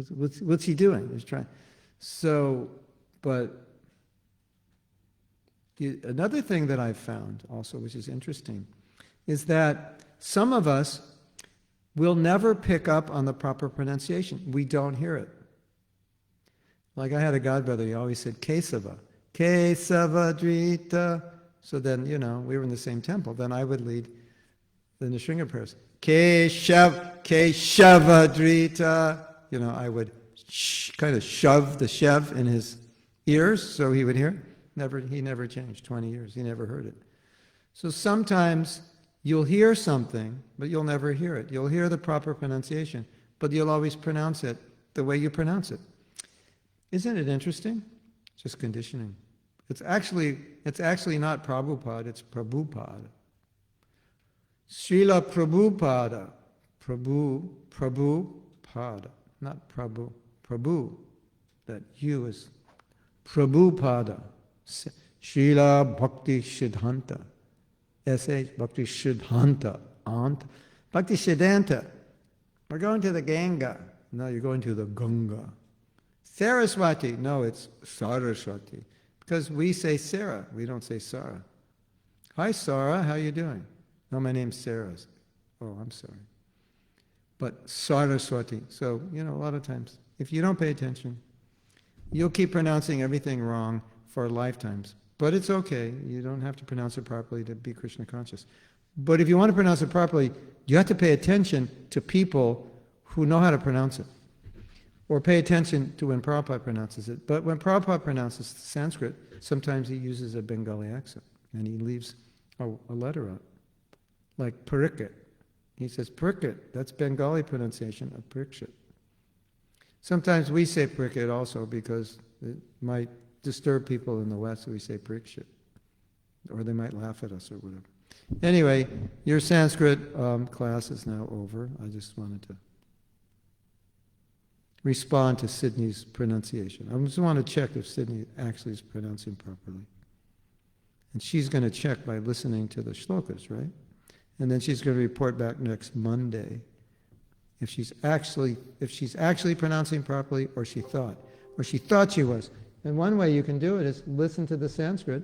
A: What's he doing? He's trying. So, but another thing that I've found also, which is interesting, is that some of us will never pick up on the proper pronunciation. We don't hear it. Like I had a godbrother, he always said Kesava. Kesava Drita. So then, we were in the same temple. Then I would lead the Nishringa prayers. Keshava Drita. I would kind of shove the shev in his ears so he would hear. He never changed. 20 years. He never heard it. So sometimes you'll hear something, but you'll never hear it. You'll hear the proper pronunciation, but you'll always pronounce it the way you pronounce it. Isn't it interesting? Just conditioning. It's actually not Prabhupada, it's Prabhupada. Srila Prabhupada. Prabhupada. Not Prabhu. Prabhu. That U is Prabhupada. Srila Bhakti Siddhanta. S.H. Bhakti Siddhanta. Ant. Bhakti Siddhanta. We're going to the Ganga. No, you're going to the Ganga. Saraswati. No, it's Saraswati. Because we say Sarah, we don't say Sarah. Hi, Sarah, how you doing? No, my name's Sarah. Oh, I'm sorry. But Saraswati. So, a lot of times, if you don't pay attention, you'll keep pronouncing everything wrong for lifetimes. But it's okay. You don't have to pronounce it properly to be Krishna conscious. But if you want to pronounce it properly, you have to pay attention to people who know how to pronounce it. Or pay attention to when Prabhupada pronounces it. But when Prabhupada pronounces Sanskrit, sometimes he uses a Bengali accent, and he leaves a letter out. Like Parikit. He says Parikit. That's Bengali pronunciation of Parikshit. Sometimes we say Parikit also because it might disturb people in the West, so we say Parikshit. Or they might laugh at us or whatever. Anyway, your Sanskrit class is now over. I just wanted to respond to Sydney's pronunciation. I just want to check if Sydney actually is pronouncing properly. And she's going to check by listening to the shlokas, right? And then she's going to report back next Monday if she's actually pronouncing properly or she thought she was. And one way you can do it is listen to the Sanskrit,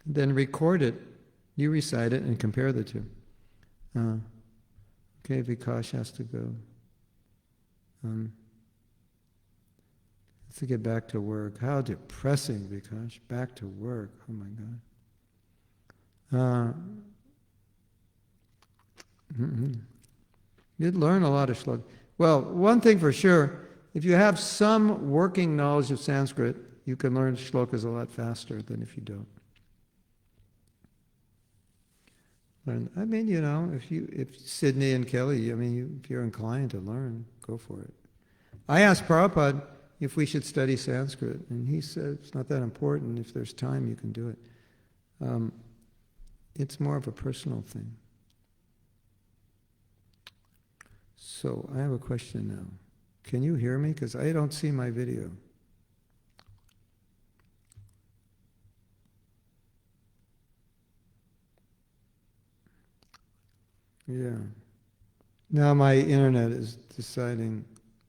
A: then record it. You recite it and compare the two. Okay, Vikash has to go. To get back to work. How depressing, Vikash. Back to work. Oh my God. You'd learn a lot of shlokas. Well, one thing for sure, if you have some working knowledge of Sanskrit, you can learn shlokas a lot faster than if you don't. If Sydney and Kelly, if you're inclined to learn, go for it. I asked Prabhupada if we should study Sanskrit, and he said it's not that important. If there's time, you can do it. It's more of a personal thing. So I have a question now. Can you hear me? Because I don't see my video. Yeah. Now my internet is deciding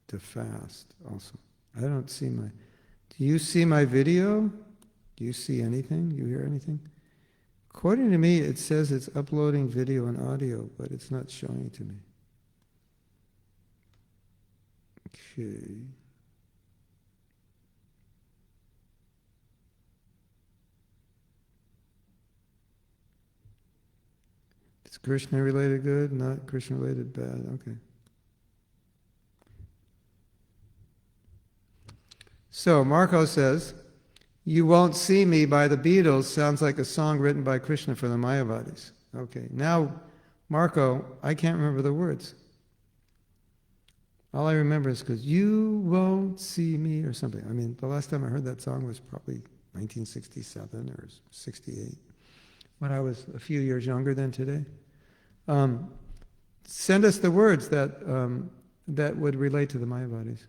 A: to fast also. I don't see my... Do you see my video? Do you see anything? Do you hear anything? According to me, it says it's uploading video and audio, but it's not showing it to me. Okay. Is Krishna related good? Not Krishna related bad? Okay. So Marco says, "You Won't See Me" by the Beatles sounds like a song written by Krishna for the Mayavadis. Okay, now, Marco, I can't remember the words. All I remember is because "you won't see me" or something. I mean, the last time I heard that song was probably 1967 or 68, when I was a few years younger than today. Send us the words that would relate to the Mayavadis.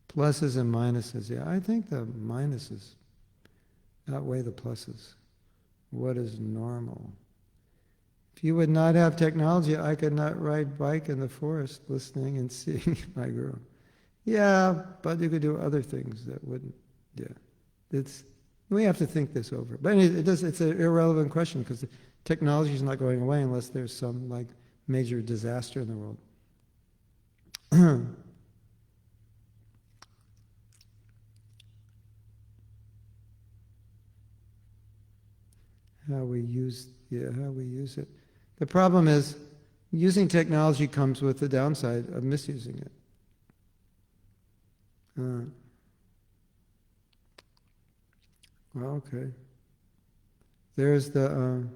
A: Pluses and minuses. Yeah, I think the minuses outweigh the pluses. What is normal? If you would not have technology, I could not ride bike in the forest listening and seeing my girl. Yeah, but you could do other things that wouldn't. Yeah, we have to think this over. But it's an irrelevant question because technology is not going away unless there's some major disaster in the world. How we use it. The problem is, using technology comes with the downside of misusing it. Well, okay. There's the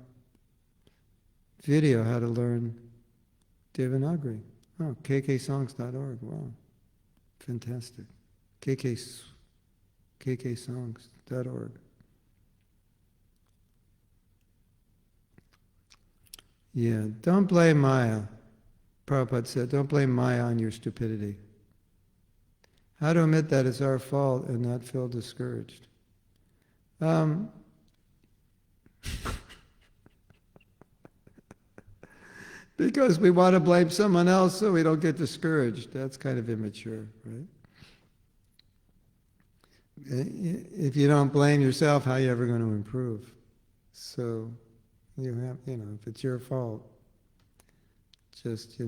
A: video, how to learn Devanagari. Oh, kksongs.org. Wow. Fantastic. kksongs.org. Yeah, don't blame Maya. Prabhupada said, don't blame Maya on your stupidity. How to admit that it's our fault and not feel discouraged? Because we want to blame someone else so we don't get discouraged. That's kind of immature, right? If you don't blame yourself, how are you ever going to improve? So, you have, if it's your fault, just,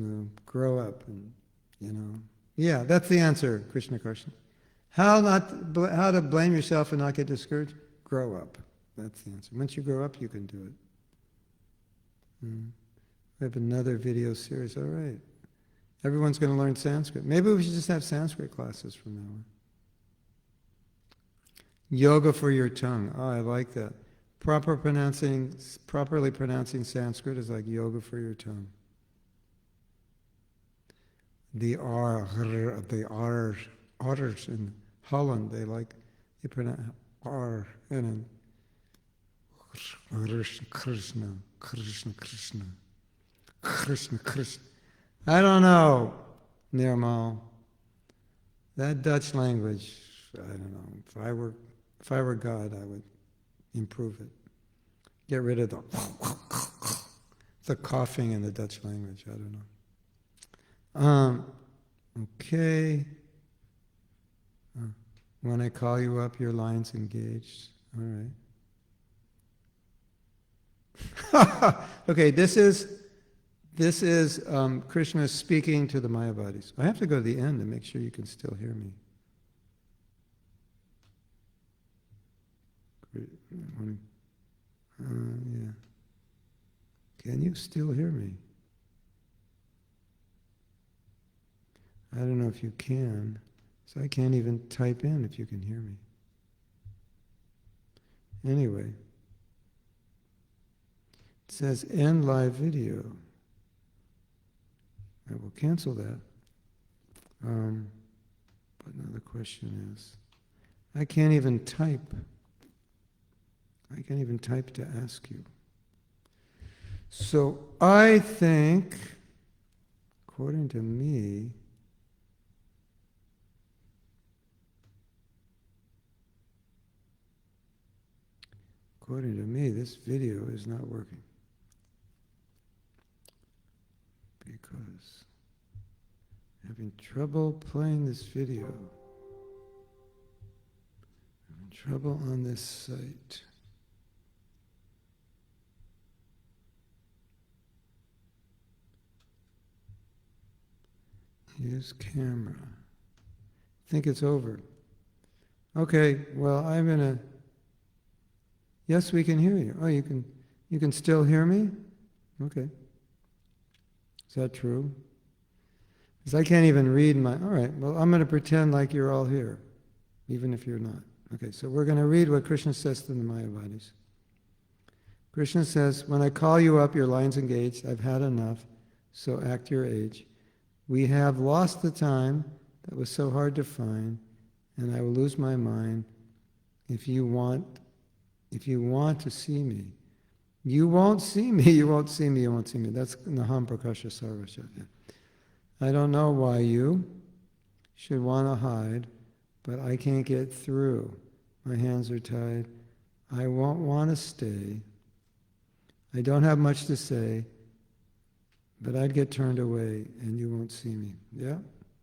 A: grow up and, Yeah, that's the answer, Krishna Karshna. How to blame yourself and not get discouraged? Grow up. That's the answer. Once you grow up, you can do it. We have another video series. All right. Everyone's going to learn Sanskrit. Maybe we should just have Sanskrit classes from now on. Yoga for your tongue. Oh, I like that. Properly pronouncing Sanskrit is like yoga for your tongue. The R's in Holland, they pronounce R and then Krishna. I don't know, Nirmal. That Dutch language, I don't know. If I were God, I would improve it. Get rid of the coughing in the Dutch language. I don't know. Okay. When I call you up, your line's engaged. All right. Okay, this is Krishna speaking to the Mayavadis. I have to go to the end to make sure you can still hear me. Yeah. Can you still hear me? I don't know if you can. So I can't even type in if you can hear me. Anyway. It says end live video. I will cancel that. But now the question is, I can't even type. I can't even type to ask you. So I think, according to me, this video is not working. Because Having trouble playing this video. Having trouble on this site. Use camera. Think it's over. Okay, well, I'm gonna. Yes, we can hear you. Oh, you can still hear me? Okay. Is that true? Because I can't even read my. All right, well, I'm going to pretend like you're all here, even if you're not. Okay, so we're going to read what Krishna says to the Mayavadis. Krishna says, when I call you up, your line's engaged. I've had enough, so act your age. We have lost the time that was so hard to find, and I will lose my mind if you want to see me. You won't see me, you won't see me, you won't see me. That's Naham Prakasha Sarvasya. I don't know why you should want to hide, but I can't get through. My hands are tied. I won't want to stay. I don't have much to say, but I'd get turned away and you won't see me. Yeah,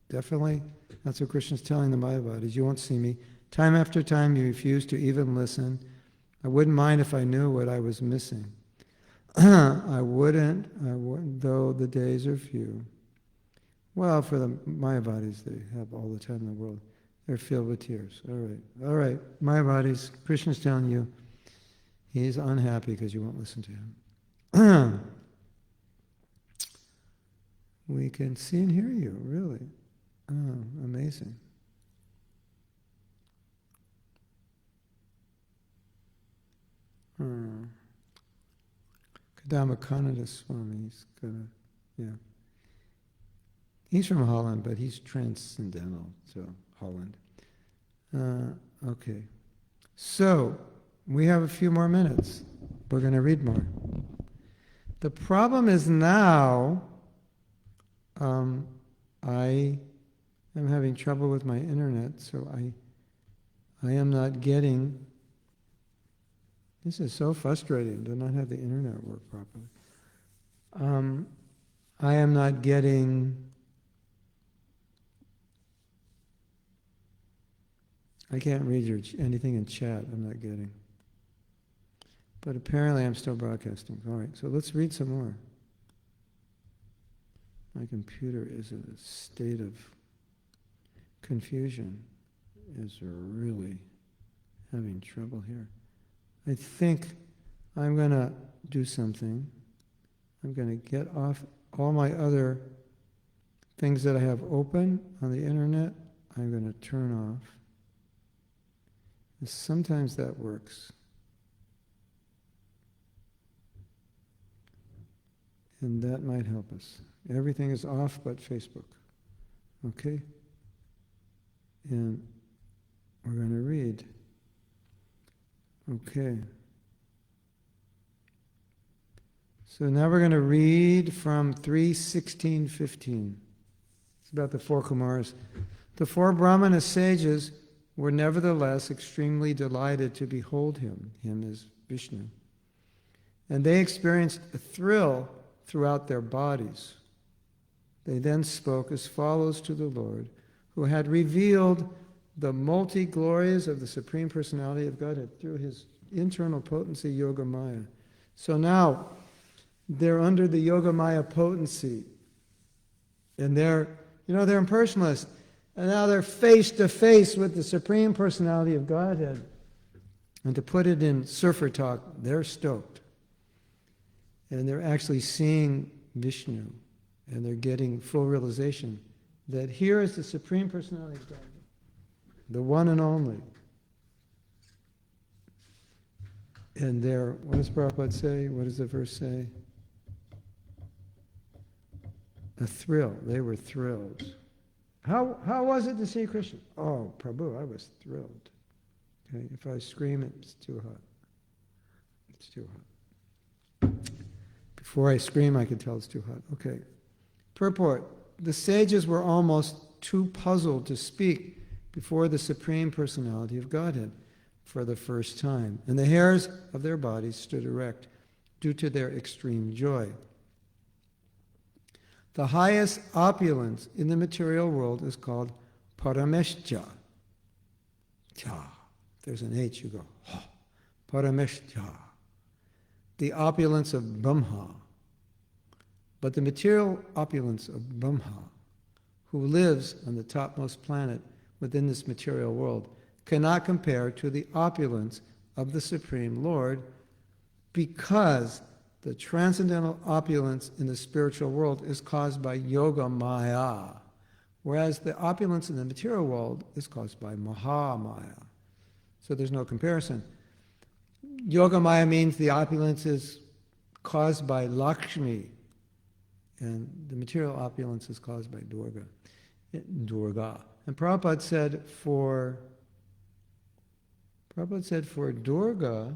A: definitely. That's what Krishna's telling the Mayavadis. You won't see me. Time after time you refuse to even listen. I wouldn't mind if I knew what I was missing. I wouldn't, though the days are few. Well, for the Mayavadis, they have all the time in the world. They're filled with tears. All right. Mayavadis, Krishna's telling you he's unhappy because you won't listen to him. We can see and hear you, really. Oh, amazing. Kadamba Kannada Swami, he's gonna, yeah. He's from Holland, but he's transcendental, so Holland. Okay. So, we have a few more minutes. We're going to read more. The problem is now, I am having trouble with my internet, so I am not getting. This is so frustrating to not have the internet work properly. I am not getting. I can't read anything in chat. I'm not getting. But apparently I'm still broadcasting. All right, so let's read some more. My computer is in a state of confusion. Is really having trouble here. I think I'm going to do something. I'm going to get off all my other things that I have open on the internet. I'm going to turn off. And sometimes that works. And that might help us. Everything is off but Facebook. Okay? And we're going to read. Okay. So now we're going to read from 3:16-15. It's about the four Kumaras. The four Brahmana sages were nevertheless extremely delighted to behold him. Him is Vishnu. And they experienced a thrill throughout their bodies. They then spoke as follows to the Lord, who had revealed the multi-glories of the Supreme Personality of Godhead through his internal potency, Yoga-maya. So now, they're under the Yoga-maya potency. And they're impersonalists. And now they're face to face with the Supreme Personality of Godhead. And to put it in surfer talk, they're stoked. And they're actually seeing Vishnu. And they're getting full realization that here is the Supreme Personality of Godhead. The one and only. And what does Prabhupada say? What does the verse say? A thrill. They were thrilled. How was it to see Krishna? Oh, Prabhu, I was thrilled. Okay, if I scream, it's too hot. It's too hot. Before I scream, I can tell it's too hot. Okay. Purport. The sages were almost too puzzled to speak before the Supreme Personality of Godhead for the first time, and the hairs of their bodies stood erect due to their extreme joy. The highest opulence in the material world is called parameshja. Cha. If there's an H, you go, oh, parameshja. The opulence of Brahma. But the material opulence of Brahma, who lives on the topmost planet within this material world, cannot compare to the opulence of the Supreme Lord, because the transcendental opulence in the spiritual world is caused by Yoga-maya, whereas the opulence in the material world is caused by Maha-maya. So there's no comparison. Yoga-maya means the opulence is caused by Lakshmi, and the material opulence is caused by Durga. And Prabhupada said for Durga,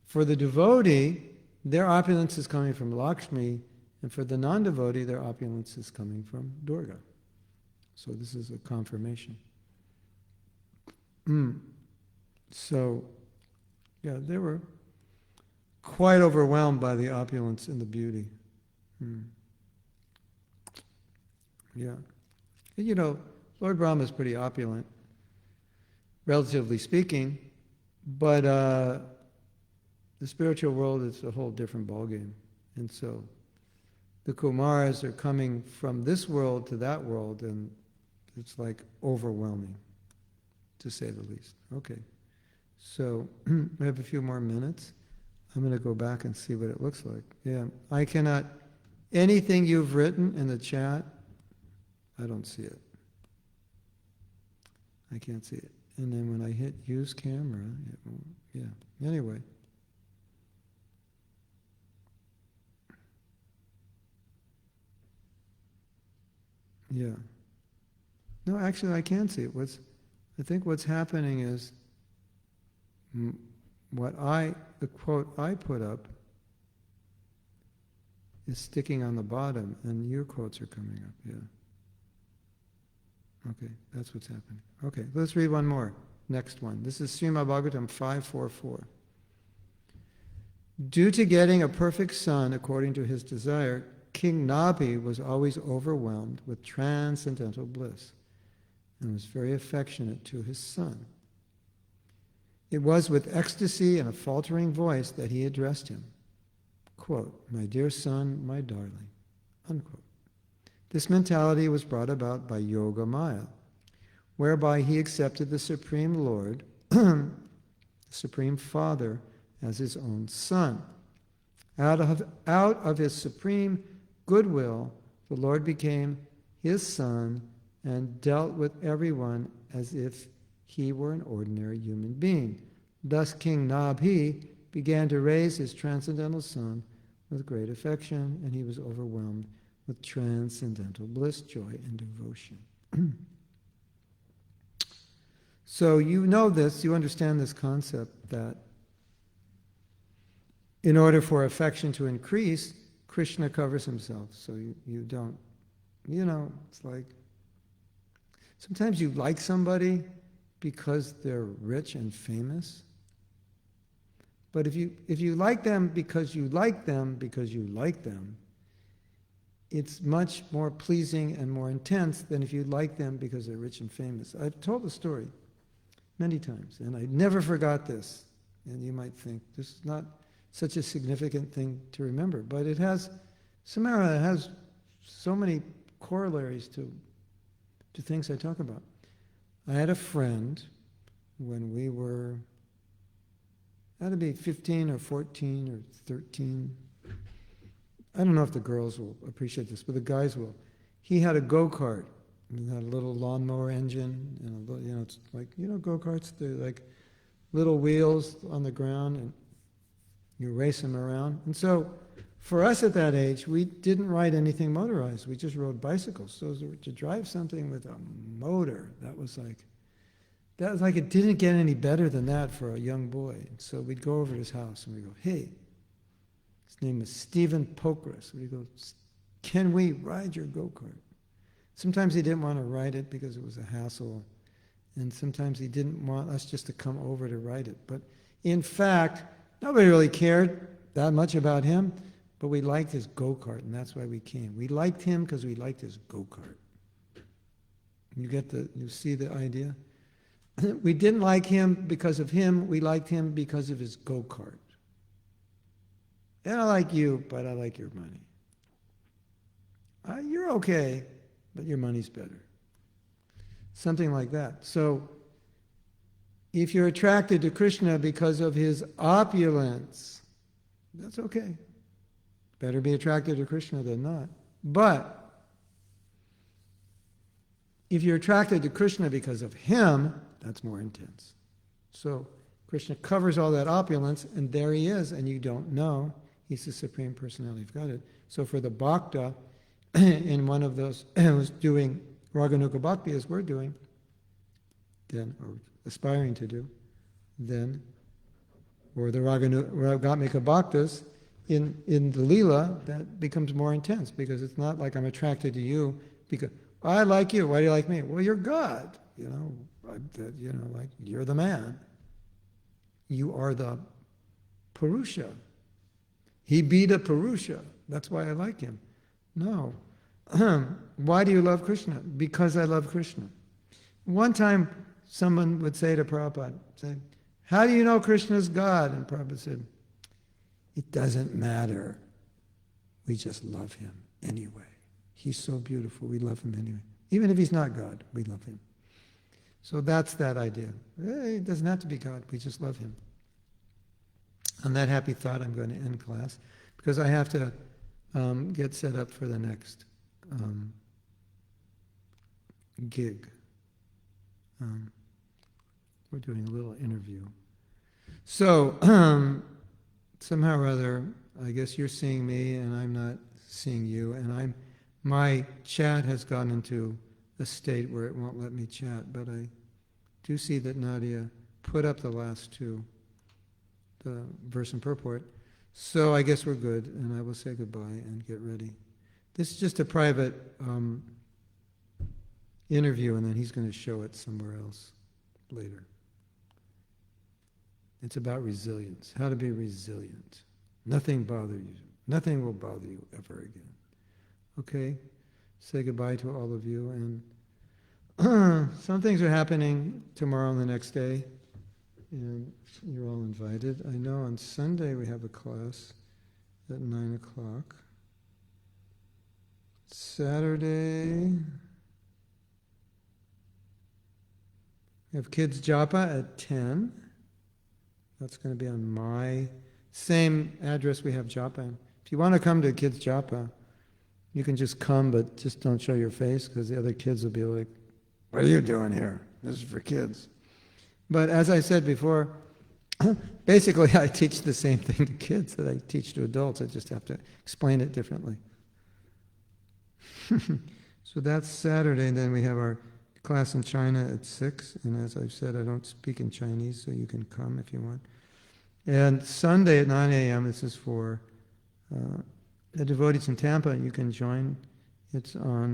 A: for the devotee, their opulence is coming from Lakshmi, and for the non-devotee, their opulence is coming from Durga. So this is a confirmation. So, yeah, they were quite overwhelmed by the opulence and the beauty. Yeah. You know, Lord Brahma is pretty opulent, relatively speaking, but the spiritual world is a whole different ballgame. And so the Kumaras are coming from this world to that world, and it's like overwhelming, to say the least. Okay, so we have a few more minutes. I'm going to go back and see what it looks like. Yeah, I cannot, anything you've written in the chat, I don't see it. I can't see it. And then when I hit use camera, it won't, yeah. Anyway. Yeah. No, actually I can see it. I think what's happening is the quote I put up is sticking on the bottom, and your quotes are coming up, yeah. Okay, that's what's happening. Okay, let's read one more. Next one. This is Srimad Bhagavatam 5.4.4. Due to getting a perfect son according to his desire, King Nabhi was always overwhelmed with transcendental bliss and was very affectionate to his son. It was with ecstasy and a faltering voice that he addressed him. Quote, "My dear son, my darling," unquote. This mentality was brought about by Yoga-maya, whereby he accepted the Supreme Lord, the Supreme Father, as his own son. Out of his supreme goodwill, the Lord became his son and dealt with everyone as if he were an ordinary human being. Thus King Nabhi began to raise his transcendental son with great affection, and he was overwhelmed with transcendental bliss, joy, and devotion. So you know this, you understand this concept that in order for affection to increase, Krishna covers himself. So you don't, it's like, sometimes you like somebody because they're rich and famous. But if you like them because you like them because you like them, it's much more pleasing and more intense than if you like them because they're rich and famous. I've told the story many times, and I never forgot this. And you might think this is not such a significant thing to remember, but it has, somehow it has so many corollaries to things I talk about. I had a friend when we were, had to be 15 or 14 or 13. I don't know if the girls will appreciate this, but the guys will. He had a go-kart. It had a little lawnmower engine, and it's like, go-karts, they're like little wheels on the ground, and you race them around. And so for us at that age, we didn't ride anything motorized. We just rode bicycles. So to drive something with a motor, that was like it didn't get any better than that for a young boy. So we'd go over to his house and we'd go, "Hey," his name is Stephen Pokras. We'd go, "Can we ride your go-kart?" Sometimes he didn't want to ride it because it was a hassle. And sometimes he didn't want us just to come over to ride it. But in fact, nobody really cared that much about him, but we liked his go-kart, and that's why we came. We liked him because we liked his go-kart. You see the idea? We didn't like him because of him, we liked him because of his go-kart. And I like you, but I like your money. You're okay, but your money's better. Something like that. So, if you're attracted to Krishna because of his opulence, that's okay. Better be attracted to Krishna than not. But if you're attracted to Krishna because of him, that's more intense. So Krishna covers all that opulence, and there he is, and you don't know. He's the Supreme Personality of Godhead. So for the Bhakta, in one of those who's doing Raganuga Bhakti, as we're doing, then, or aspiring to do, then, or the Ragamika Bhaktas, in the Leela, that becomes more intense, because it's not like I'm attracted to you because I like you. Why do you like me? Well, you're God. Like you're the man. You are the Purusha. He be the Purusha. That's why I like him. No. Why do you love Krishna? Because I love Krishna. One time, someone would say to Prabhupada, how do you know Krishna's God? And Prabhupada said, it doesn't matter. We just love him anyway. He's so beautiful. We love him anyway. Even if he's not God, we love him. So that's that idea. It doesn't have to be God. We just love him. On that happy thought, I'm going to end class because I have to get set up for the next gig. We're doing a little interview. So, somehow or other, I guess you're seeing me and I'm not seeing you, and my chat has gone into a state where it won't let me chat, but I do see that Nadia put up the last two, the verse and purport. So I guess we're good, and I will say goodbye and get ready. This is just a private interview, and then he's going to show it somewhere else later. It's about resilience, how to be resilient. Nothing bothers you. Nothing will bother you ever again. Okay? Say goodbye to all of you. And some things are happening tomorrow and the next day. And you're all invited. I know on Sunday we have a class at 9 o'clock. Saturday, we have Kids Japa at 10. That's going to be on my same address we have Japa. If you want to come to Kids Japa, you can just come, but just don't show your face, because the other kids will be like, what are you doing here? This is for kids. But as I said before, basically I teach the same thing to kids that I teach to adults. I just have to explain it differently. So that's Saturday, and then we have our class in China at 6, and as I've said, I don't speak in Chinese, so you can come if you want. And Sunday at 9 a.m., this is for the devotees in Tampa, you can join. It's on